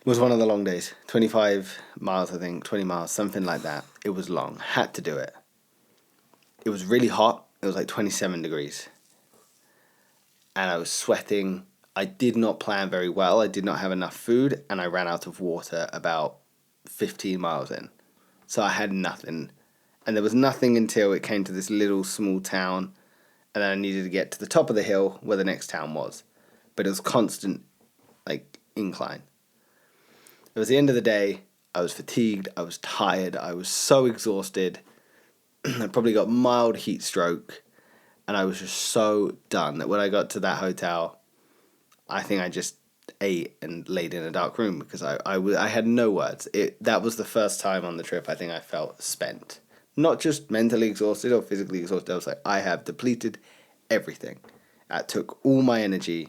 was one of the long days. 25 miles, I think, 20 miles, something like that. It was long. Had to do it. It was really hot. It was like 27 degrees. And I was sweating. I did not plan very well. I did not have enough food. And I ran out of water about 15 miles in. So I had nothing. And there was nothing until it came to this little small town. And then I needed to get to the top of the hill where the next town was. But it was constant, like, incline. It was the end of the day. I was fatigued. I was tired. I was so exhausted. I probably got mild heat stroke. And I was just so done that when I got to that hotel, I think I just ate and laid in a dark room because I had no words. That was the first time on the trip I think I felt spent. Not just mentally exhausted or physically exhausted. I was like, I have depleted everything. That took all my energy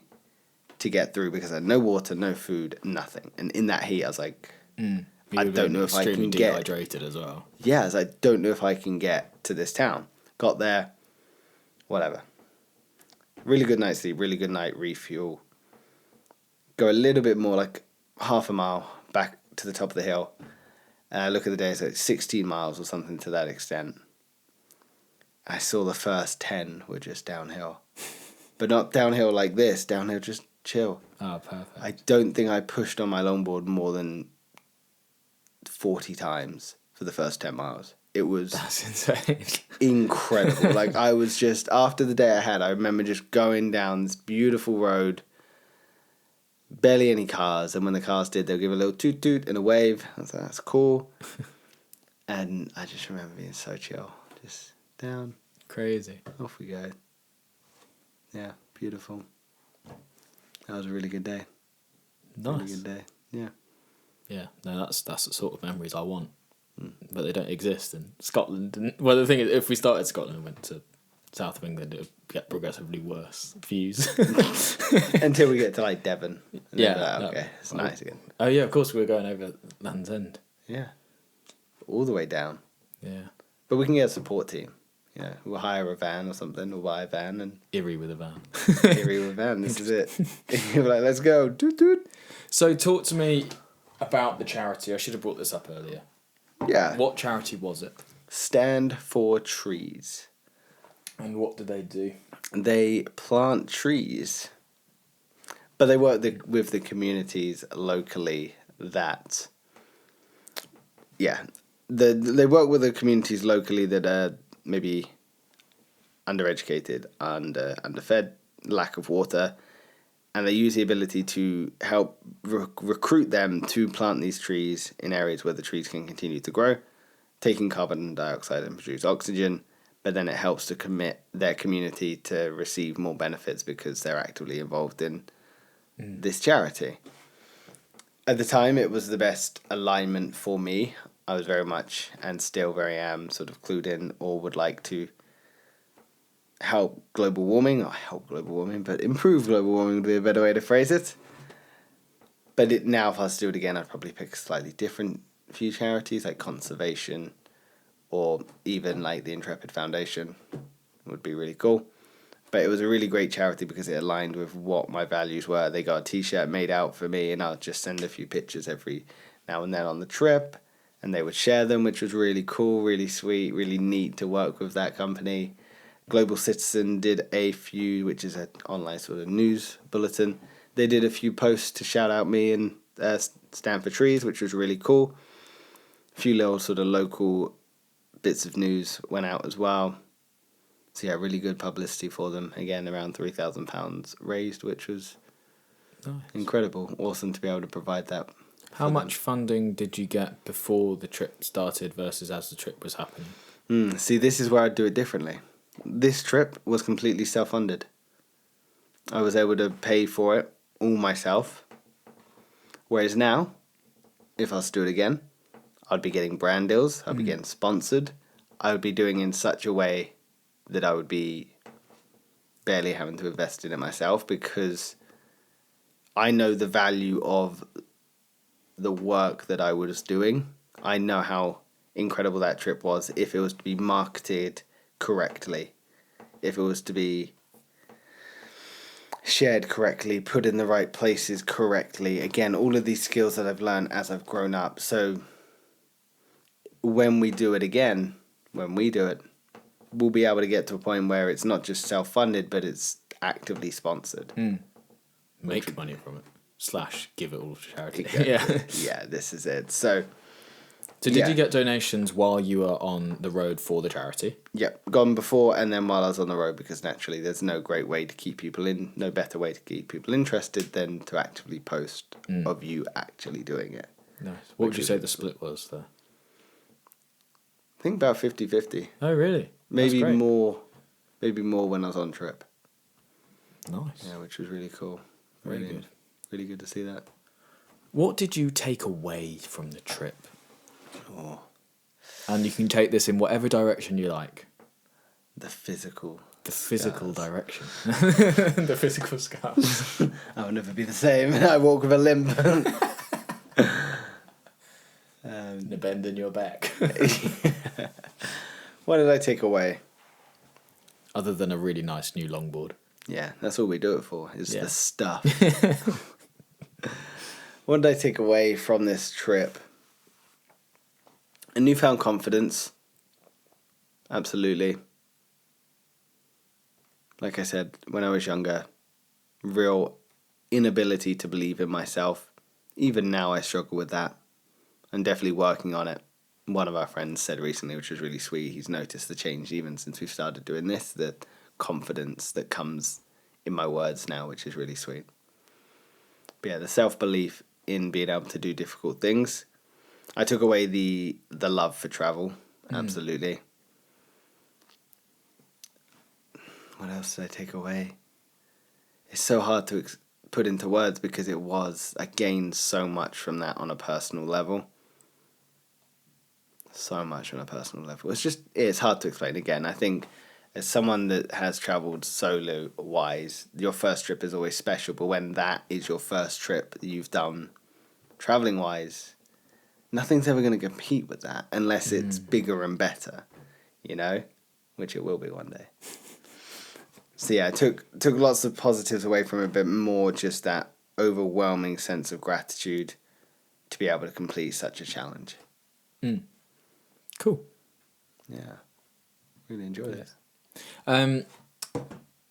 to get through because I had no water, no food, nothing. And in that heat, I was like, I don't know if I can get... dehydrated as well. Yeah, I was like, don't know if I can get to this town. Got there, whatever. Really good night's sleep, really good night, refuel. Go a little bit more, like half a mile back to the top of the hill. And I look at the day, it's like 16 miles or something to that extent. I saw the first 10 were just downhill. But not downhill like this, downhill just chill. Oh, perfect. I don't think I pushed on my longboard more than 40 times for the first 10 miles. It was... That's insane. Incredible. Like, I was just... After the day I had, I remember just going down this beautiful road. Barely any cars. And when the cars did, they'll give a little toot-toot and a wave. I was like, that's cool. And I just remember being so chill. Just down. Crazy. Off we go. Yeah, beautiful. That was a really good day. Nice. Really good day. Yeah. Yeah, no, that's the sort of memories I want. But they don't exist in Scotland. And, well, the thing is, if we started Scotland and went to south of England, it would get progressively worse views. Until we get to, like, Devon. And Yeah. then okay, it's nice again. Oh, yeah, of course, we were going over Land's End. Yeah. All the way down. Yeah. But we can get a support team. You know, we'll hire a van or something, or buy a van and... Erie with a van. Erie with a van, this is it. You're like, let's go. Doot, doot. So talk to me about the charity. I should have brought this up earlier. Yeah. What charity was it? Stand for Trees. And what do they do? They plant trees. But they work with the communities locally that yeah, they work with the communities locally that are maybe undereducated, underfed, lack of water, and they use the ability to help recruit them to plant these trees in areas where the trees can continue to grow, taking carbon dioxide and produce oxygen, but then it helps to commit their community to receive more benefits because they're actively involved in this charity. At the time, it was the best alignment for me. I was very much, and still very am, sort of clued in or would like to help global warming, but improve global warming would be a better way to phrase it. But now, if I was to do it again, I'd probably pick a slightly different few charities, like conservation, or even like the Intrepid Foundation would be really cool. But it was a really great charity because it aligned with what my values were. They got a t-shirt made out for me, and I'll just send a few pictures every now and then on the trip, and they would share them, which was really cool, really sweet, really neat to work with that company. Global Citizen did a few, which is an online sort of news bulletin. They did a few posts to shout out me and stand for trees, which was really cool. A few little sort of local bits of news went out as well. So yeah, really good publicity for them. Again, around £3,000 raised, which was incredible. Awesome to be able to provide that. How much funding did you get before the trip started versus as the trip was happening? See, this is where I'd do it differently. This trip was completely self-funded. I was able to pay for it all myself. Whereas now, if I was to do it again, I'd be getting brand deals, I'd be getting sponsored, I would be doing it in such a way that I would be barely having to invest in it myself, because I know the value of the work that I was doing. I know how incredible that trip was if it was to be marketed correctly, if it was to be shared correctly, put in the right places correctly. Again, all of these skills that I've learned as I've grown up. So when we do it again, we'll be able to get to a point where it's not just self-funded, but it's actively sponsored. Make money from it / give it all to charity. Exactly. Yeah, this is it. So did you get donations while you were on the road for the charity? Yeah, gone before and then while I was on the road, because naturally there's no better way to keep people interested than to actively post of you actually doing it. Nice. What would you say the split was there? I think about 50-50. Oh, really? Maybe more when I was on trip. Nice. Yeah, which was really cool. Very good. Really good to see that. What did you take away from the trip? Oh. And you can take this in whatever direction you like. The physical direction. The physical scars. I will never be the same. I walk with a limp. And a bend in your back. What did I take away? Other than a really nice new longboard. Yeah, that's all we do it for, is the stuff. What did I take away from this trip? A newfound confidence. Absolutely. Like I said, when I was younger, real inability to believe in myself. Even now I struggle with that. I'm definitely working on it. One of our friends said recently, which was really sweet, he's noticed the change even since we've started doing this, the confidence that comes in my words now, which is really sweet. But yeah, the self-belief in being able to do difficult things. I took away the love for travel, absolutely. What else did I take away? It's so hard to put into words because I gained so much from that on a personal level. So much on a personal level. It's hard to explain again. I think as someone that has travelled solo-wise, your first trip is always special, but when that is your first trip that you've done travelling-wise, nothing's ever going to compete with that unless it's bigger and better, which it will be one day. So yeah, I took lots of positives away from it, but more just that overwhelming sense of gratitude to be able to complete such a challenge. Cool. Yeah, really enjoyed it.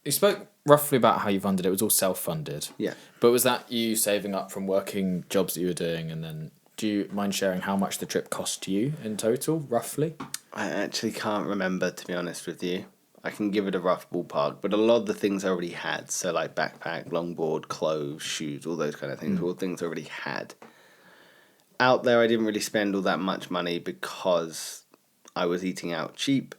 You spoke roughly about how you funded it. It was all self-funded. Yeah. But was that you saving up from working jobs that you were doing and then Do you mind sharing how much the trip cost you in total, roughly? I actually can't remember, to be honest with you. I can give it a rough ballpark, but a lot of the things I already had, so like backpack, longboard, clothes, shoes, all those kind of things, all things I already had. Out there, I didn't really spend all that much money because I was eating out cheap.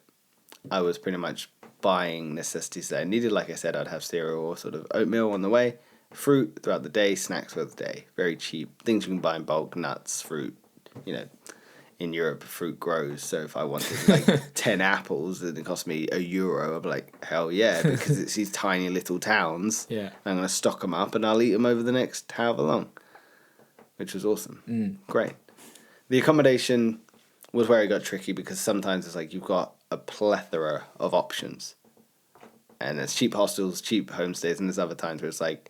I was pretty much buying necessities that I needed. Like I said, I'd have cereal or sort of oatmeal on the way, fruit throughout the day, snacks throughout the day. Very cheap. Things you can buy in bulk, nuts, fruit, you know. In Europe, fruit grows. So if I wanted like 10 apples and it cost me €1, I'd be like, hell yeah, because it's these tiny little towns. Yeah. I'm going to stock them up and I'll eat them over the next however long, which was awesome. Great. The accommodation was where it got tricky because sometimes it's like you've got a plethora of options. And there's cheap hostels, cheap homestays, and there's other times where it's like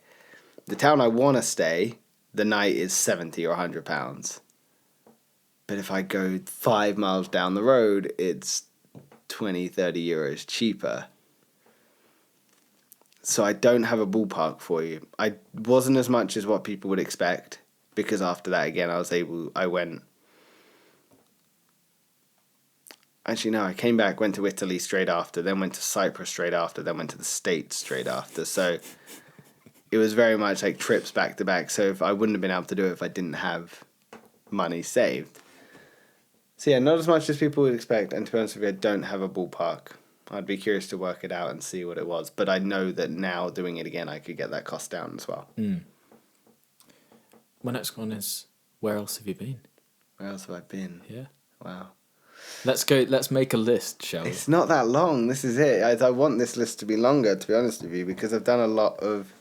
the town I want to stay, the night is £70 or £100. But if I go 5 miles down the road, it's 20, €30 cheaper. So I don't have a ballpark for you. I wasn't as much as what people would expect, because after that, again, I went... Actually, no, I came back, went to Italy straight after, then went to Cyprus straight after, then went to the States straight after. So it was very much like trips back to back. So if I wouldn't have been able to do it if I didn't have money saved. So yeah, not as much as people would expect, and to be honest with you, I don't have a ballpark. I'd be curious to work it out and see what it was, but I know that now doing it again, I could get that cost down as well. My next one is, where else have you been? Where else have I been? Yeah. Wow. Let's make a list, shall we? It's not that long, this is it. I want this list to be longer, to be honest with you, because I've done a lot of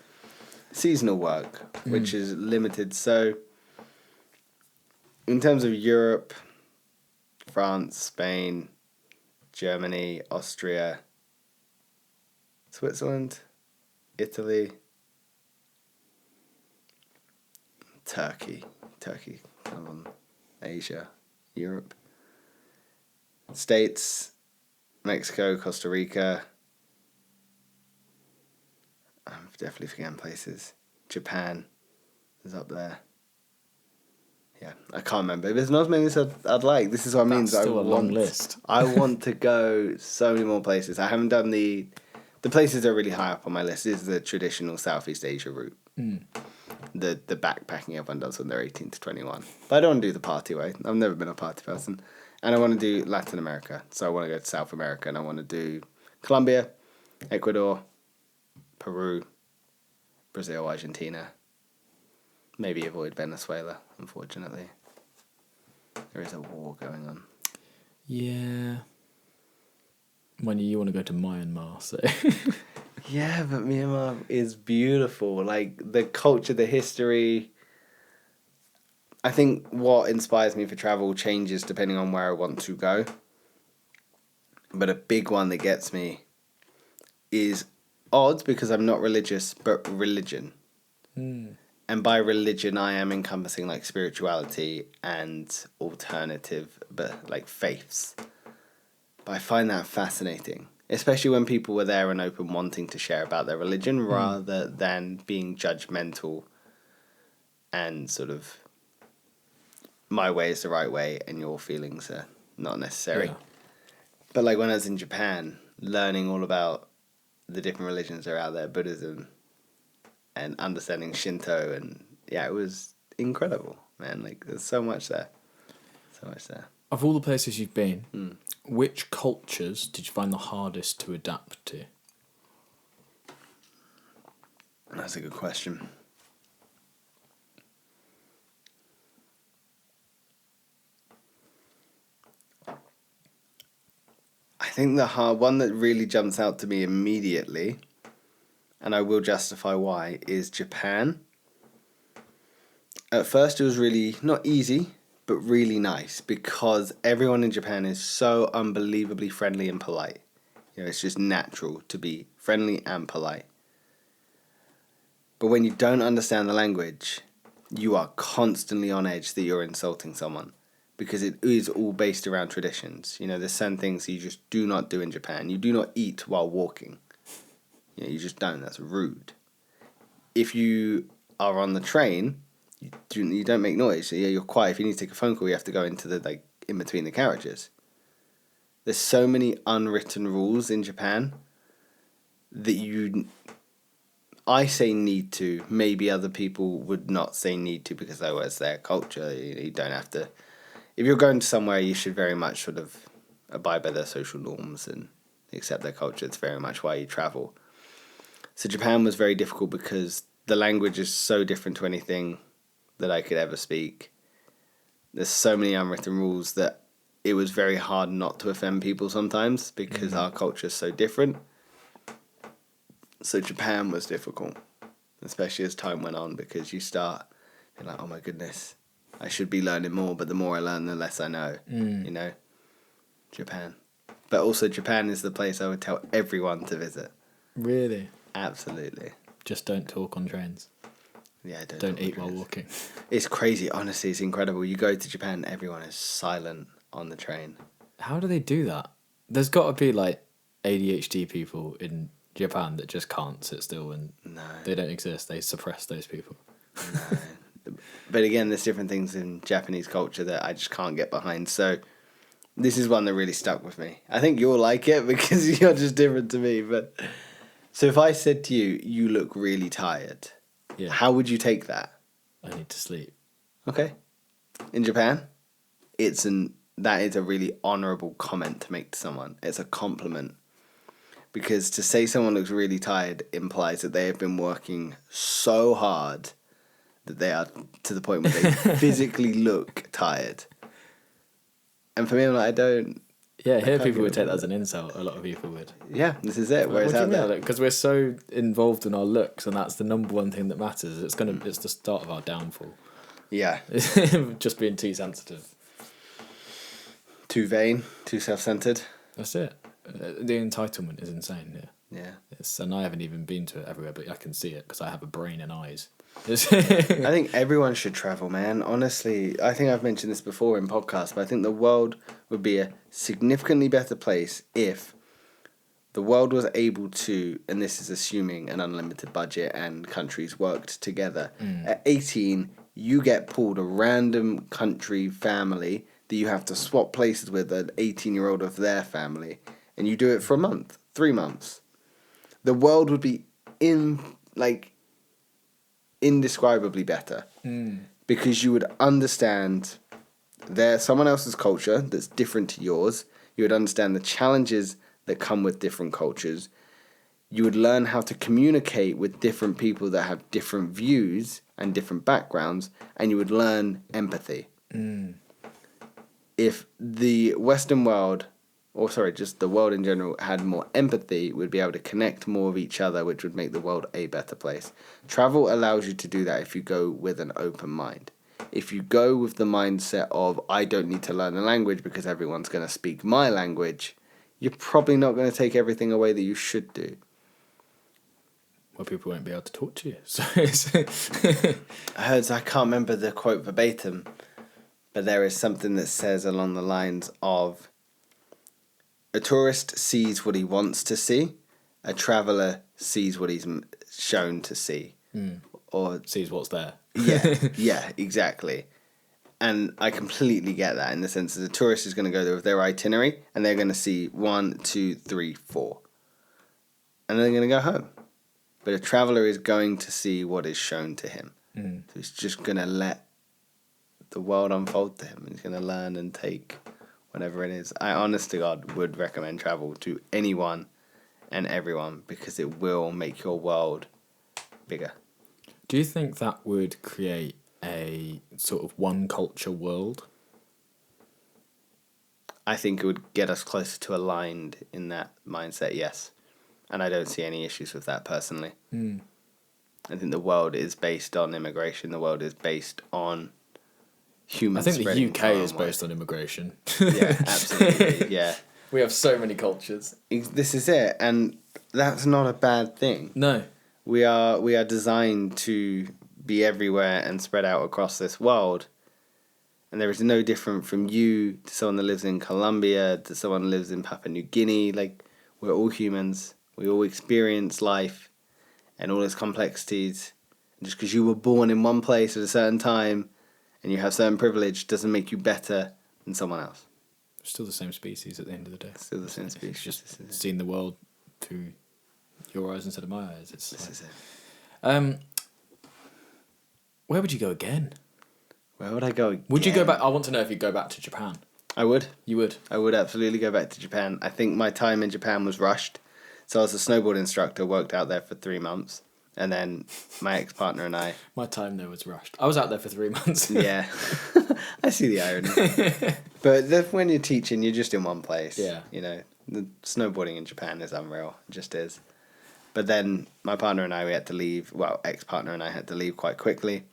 seasonal work, which is limited. So, in terms of Europe... France, Spain, Germany, Austria, Switzerland, Italy, Turkey, come on, Asia, Europe, States, Mexico, Costa Rica. I'm definitely forgetting places. Japan is up there. Yeah, I can't remember. There's not as many as I'd like. This is what I mean. That's still a long list. I want to go so many more places. I haven't done the places that are really high up on my list. Is the traditional Southeast Asia route. The backpacking everyone does when they're 18 to 21. But I don't want to do the party way. I've never been a party person. And I want to do Latin America. So I want to go to South America, and I want to do Colombia, Ecuador, Peru, Brazil, Argentina. Maybe avoid Venezuela, unfortunately. There is a war going on. Yeah. When you want to go to Myanmar, so... Yeah, but Myanmar is beautiful. Like, the culture, the history... I think what inspires me for travel changes depending on where I want to go. But a big one that gets me is odd, because I'm not religious, but religion. And by religion, I am encompassing like spirituality and alternative, but like faiths. But I find that fascinating, especially when people were there and open, wanting to share about their religion rather than being judgmental and sort of my way is the right way and your feelings are not necessary. Yeah. But like when I was in Japan, learning all about the different religions that are out there, Buddhism, and understanding Shinto, and yeah, it was incredible, man. Like, there's so much there. Of all the places you've been, which cultures did you find the hardest to adapt to? That's a good question. I think the hard one that really jumps out to me immediately, and I will justify why, is Japan. At first it was really not easy, but really nice, because everyone in Japan is so unbelievably friendly and polite. You know, it's just natural to be friendly and polite. But when you don't understand the language, you are constantly on edge that you're insulting someone, because it is all based around traditions. You know, there's certain things you just do not do in Japan. You do not eat while walking. You know, you just don't. That's rude. If you are on the train you don't make noise. So yeah, you're quiet. If you need to take a phone call, you have to go into the like in between the carriages. There's so many unwritten rules in Japan that I say need to. Maybe other people would not say need to because that was their culture. You don't have to. If you're going to somewhere, you should very much sort of abide by their social norms and accept their culture. It's very much why you travel. So Japan was very difficult because the language is so different to anything that I could ever speak. There's so many unwritten rules that it was very hard not to offend people sometimes because our culture is so different. So Japan was difficult, especially as time went on, because you start being like, oh my goodness, I should be learning more, but the more I learn, the less I know, you know? Japan. But also Japan is the place I would tell everyone to visit. Really? Absolutely. Just don't talk on trains. Yeah, don't eat while walking. It's crazy. Honestly, it's incredible. You go to Japan, everyone is silent on the train. How do they do that? There's got to be like ADHD people in Japan that just can't sit still, and they don't exist. They suppress those people. No. But again, there's different things in Japanese culture that I just can't get behind. So this is one that really stuck with me. I think you'll like it because you're just different to me. But so if I said to you, you look really tired, how would you take that? I need to sleep. Okay. In Japan, that is a really honourable comment to make to someone. It's a compliment. Because to say someone looks really tired implies that they have been working so hard that they are to the point where they physically look tired. And for me, I'm like, I don't... Yeah, here people would take that as an insult. A lot of people would. Yeah, this is it. Whereas out there, because we're so involved in our looks, and that's the number one thing that matters. It's the start of our downfall. Yeah, just being too sensitive, too vain, too self-centered. That's it. The entitlement is insane. Yeah. And I haven't even been to it everywhere, but I can see it because I have a brain and eyes. I think everyone should travel, man. Honestly, I think I've mentioned this before in podcasts, but I think the world would be a significantly better place if the world was able to, and this is assuming an unlimited budget and countries worked together. At 18, you get pulled a random country family that you have to swap places with an 18-year-old of their family, and you do it for a month, 3 months. The world would be indescribably better because you would understand someone else's culture that's different to yours. You would understand the challenges that come with different cultures. You would learn how to communicate with different people that have different views and different backgrounds, and you would learn empathy. If the Western world, just the world in general, had more empathy, we'd be able to connect more with each other, which would make the world a better place. Travel allows you to do that if you go with an open mind. If you go with the mindset of, I don't need to learn the language because everyone's going to speak my language, you're probably not going to take everything away that you should do. Well, people won't be able to talk to you. So I can't remember the quote verbatim, but there is something that says along the lines of, a tourist sees what he wants to see, a traveller sees what he's shown to see. Or sees what's there. Yeah, exactly. And I completely get that in the sense that a tourist is going to go there with their itinerary and they're going to see 1, 2, 3, 4. And they're going to go home. But a traveller is going to see what is shown to him. So he's just going to let the world unfold to him. He's going to learn and take whatever it is. I honest to God would recommend travel to anyone and everyone because it will make your world bigger. Do you think that would create a sort of one culture world? I think it would get us closer to aligned in that mindset, yes. And I don't see any issues with that personally. I think the world is based on immigration. The world is based on humans. I think the UK is based on immigration. Yeah, absolutely, yeah. We have so many cultures. This is it, and that's not a bad thing. No. We are designed to be everywhere and spread out across this world. And there is no different from you to someone that lives in Colombia, to someone who lives in Papua New Guinea. Like, we're all humans. We all experience life and all its complexities. Just because you were born in one place at a certain time and you have certain privilege doesn't make you better than someone else. Still the same species at the end of the day. Still the same species. It's just seeing the world through your eyes instead of my eyes. This is it. Where would you go again? Where would I go again? Would you go back? I want to know if you'd go back to Japan. I would. You would? I would absolutely go back to Japan. I think my time in Japan was rushed. So I was a snowboard instructor, worked out there for 3 months. And then my ex-partner and I... My time there was rushed. I was out there for 3 months. Yeah. I see the irony. But when you're teaching, you're just in one place. Yeah. You know, the snowboarding in Japan is unreal. It just is. But then my partner and I, we had to leave. Well, ex-partner and I had to leave quite quickly.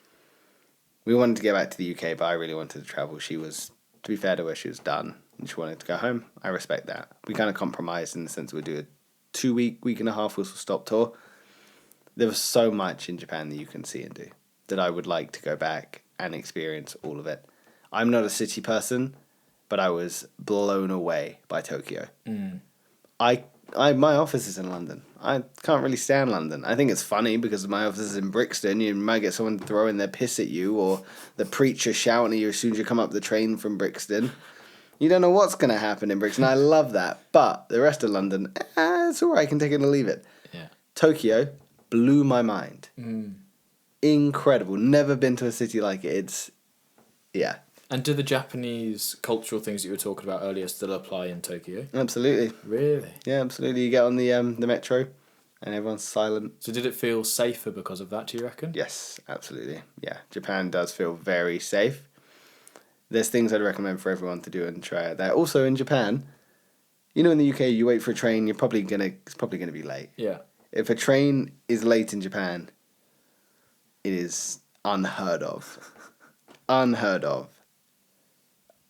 We wanted to get back to the UK, but I really wanted to travel. She was, to be fair to her, she was done. And she wanted to go home. I respect that. We kind of compromised in the sense we do a 2-week, week and a half whistle stop tour. There was so much in Japan that you can see and do that I would like to go back and experience all of it. I'm not a city person, but I was blown away by Tokyo. Mm. My office is in London. I can't really stand London. I think it's funny because my office is in Brixton. You might get someone throwing their piss at you or the preacher shouting at you as soon as you come up the train from Brixton. You don't know what's going to happen in Brixton. I love that. But the rest of London, it's all right. I can take it or leave it. Yeah. Tokyo blew my mind. Mm. Incredible. Never been to a city like it. It's, yeah. And do the Japanese cultural things that you were talking about earlier still apply in Tokyo? Absolutely. Really? Yeah, absolutely. You get on the metro and everyone's silent. So did it feel safer because of that, do you reckon? Yes, absolutely. Yeah, Japan does feel very safe. There's things I'd recommend for everyone to do and try it there. Also in Japan, you know, in the UK, you wait for a train, it's probably gonna be late. Yeah. If a train is late in Japan, it is unheard of. Unheard of.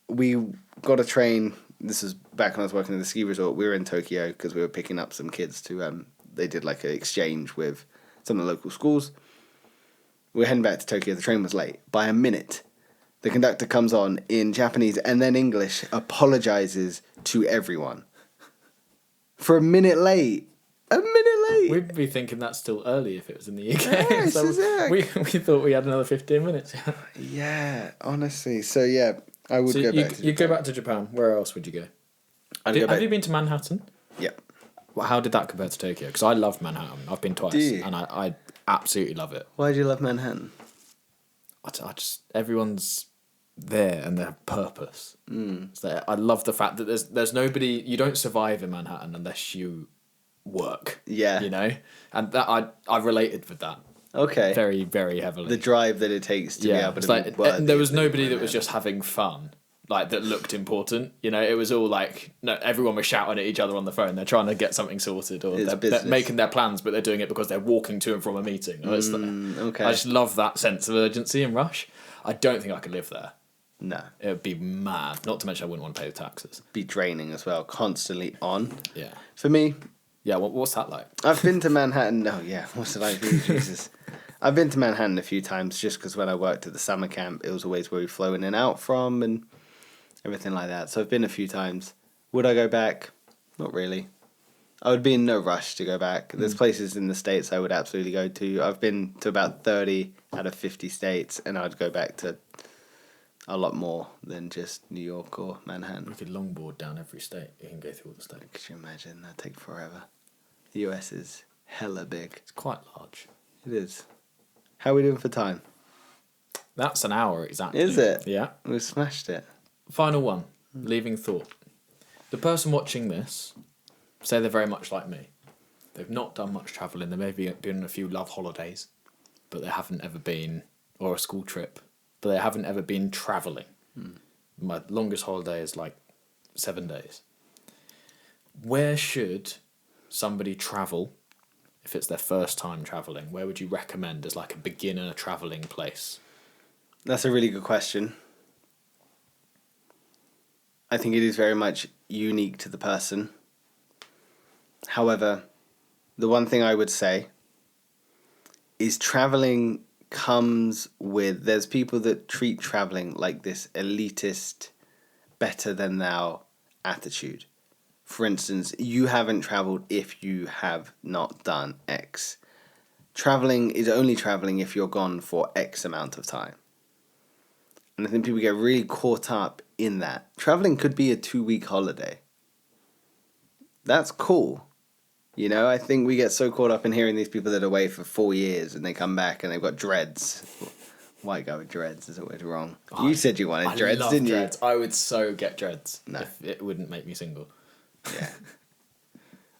We got a train. This was back when I was working at the ski resort. We were in Tokyo because we were picking up some kids to. They did like an exchange with some of the local schools. We were heading back to Tokyo. The train was late by a minute. The conductor comes on in Japanese and then English, apologizes to everyone. For a minute late. A minute late. We'd be thinking that's still early if it was in the UK. Yes, So exactly. we thought we had another 15 minutes. Yeah, honestly. So yeah, I would go back to Japan. You go back to Japan. Where else would you go? Have you been to Manhattan? Yep. Well, how did that compare to Tokyo? Because I love Manhattan. I've been twice. Do you? And I absolutely love it. Why do you love Manhattan? I just everyone's there and they have purpose. So I love the fact that there's nobody. You don't survive in Manhattan unless you work. Yeah. You know, and that I related with that Okay. very, very heavily. The drive that it takes to be able it's to like, be worthy and there was of nobody being that was just having fun, like that looked important. You know, it was all like everyone was shouting at each other on the phone. They're trying to get something sorted, or It's they're business. making their plans, but they're doing it because they're walking to and from a meeting. Okay. I just love that sense of urgency and rush. I don't think I could live there. No. It would be mad. Not to mention I wouldn't want to pay the taxes. Be draining as well, constantly on. Yeah. For me, Yeah, what's that like? I've been to Manhattan. No, yeah, what's it like? Jesus. I've been to Manhattan a few times just because when I worked at the summer camp, it was always where we flew in and out from and everything like that. So I've been a few times. Would I go back? Not really. I would be in no rush to go back. There's places in the States I would absolutely go to. I've been to about 30 out of 50 states, and I'd go back to a lot more than just New York or Manhattan. We could longboard down every state. You can go through all the states. Could you imagine? That'd take forever. The US is hella big. It's quite large. It is. How are we doing for time? That's an hour exactly. Is it? Yeah. We've smashed it. Final one. Leaving thought. The person watching this, say they're very much like me. They've not done much travelling. They may be been on a few love holidays, but they haven't ever been, or a school trip, but they haven't ever been travelling. My longest holiday is like 7 days. Where should somebody travel if it's their first time travelling? Where would you recommend as like a beginner travelling place? That's a really good question. I think it is very much unique to the person. However, the one thing I would say is travelling comes with... There's people that treat travelling like this elitist, better than thou attitude. For instance, you haven't travelled if you have not done X. traveling is only traveling if you're gone for X amount of time. And I think people get really caught up in that. Traveling could be a 2-week holiday. That's cool. You know, I think we get so caught up in hearing these people that are away for 4 years and they come back and they've got dreads. White guy with dreads is always wrong. You said you wanted dreads, love didn't dreads. I would so get dreads No. if it wouldn't make me single. Yeah.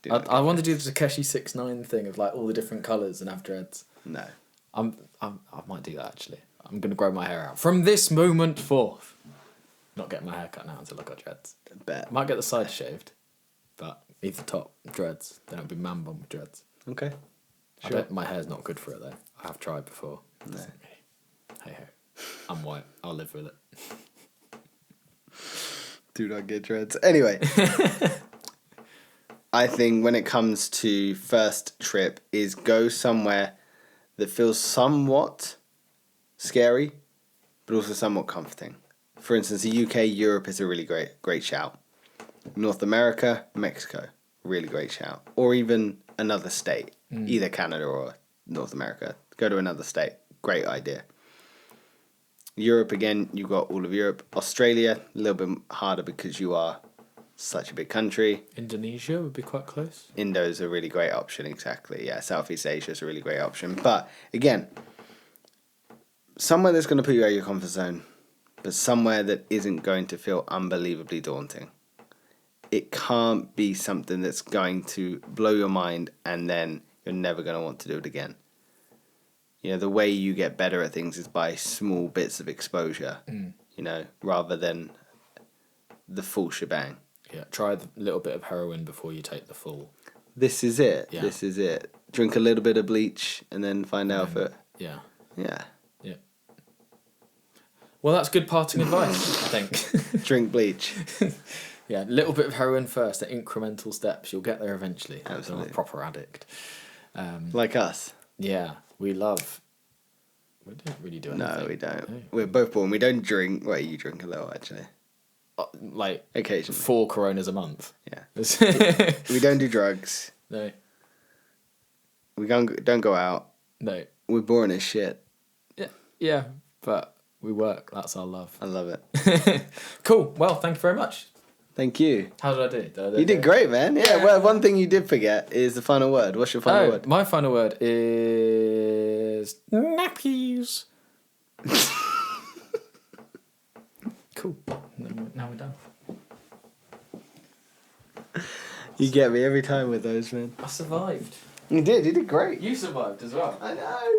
I want to do the Takeshi 6ix9ine thing of like all the different colours and have dreads. No. I might do that actually. I'm gonna grow my hair out from this moment forth. Not getting my hair cut now until I got dreads. Bet. Might get the sides shaved, but leave the top dreads. Then it'll be man bun with dreads. Okay. I Sure. bet my hair's not good for it though. I have tried before. No. Hey ho, I'm white. I'll live with it. Do not get dreads. Anyway. I think when it comes to first trip is go somewhere that feels somewhat scary, but also somewhat comforting. For instance, the UK, Europe is a really great shout. North America, Mexico, really great shout. Or even another state, either Canada or North America. Go to another state, great idea. Europe, again, you got all of Europe. Australia, a little bit harder because you are such a big country. Indonesia would be quite close. Indo's a really great option, exactly. Yeah, Southeast Asia is a really great option. But again, somewhere that's going to put you out of your comfort zone, but somewhere that isn't going to feel unbelievably daunting. It can't be something that's going to blow your mind and then you're never going to want to do it again. You know, the way you get better at things is by small bits of exposure, you know, rather than the full shebang. Yeah, try a little bit of heroin before you take the full. This is it. Yeah. This is it. Drink a little bit of bleach and then find out if it... Yeah. Yeah. Yeah. Well, that's good parting advice, I think. Drink bleach. Yeah, a little bit of heroin first, at incremental steps. You'll get there eventually. Absolutely. You're a proper addict. Like us. Yeah, we love... We don't really do anything. No, we don't. No. We're both born. We don't drink... Well, you drink a little, actually. Like, Occasionally. 4 Coronas a month. Yeah. We don't do drugs. No. We don't go out. No. We're boring as shit. Yeah, but we work. That's our love. I love it. Cool. Well, thank you very much. Thank you. How did I do? You did great, man. Yeah, well, one thing you did forget is the final word. What's your final word? My final word is nappies. Cool. Now we're done. You get me every time with those, man. I survived. You did great. You survived as well. I know.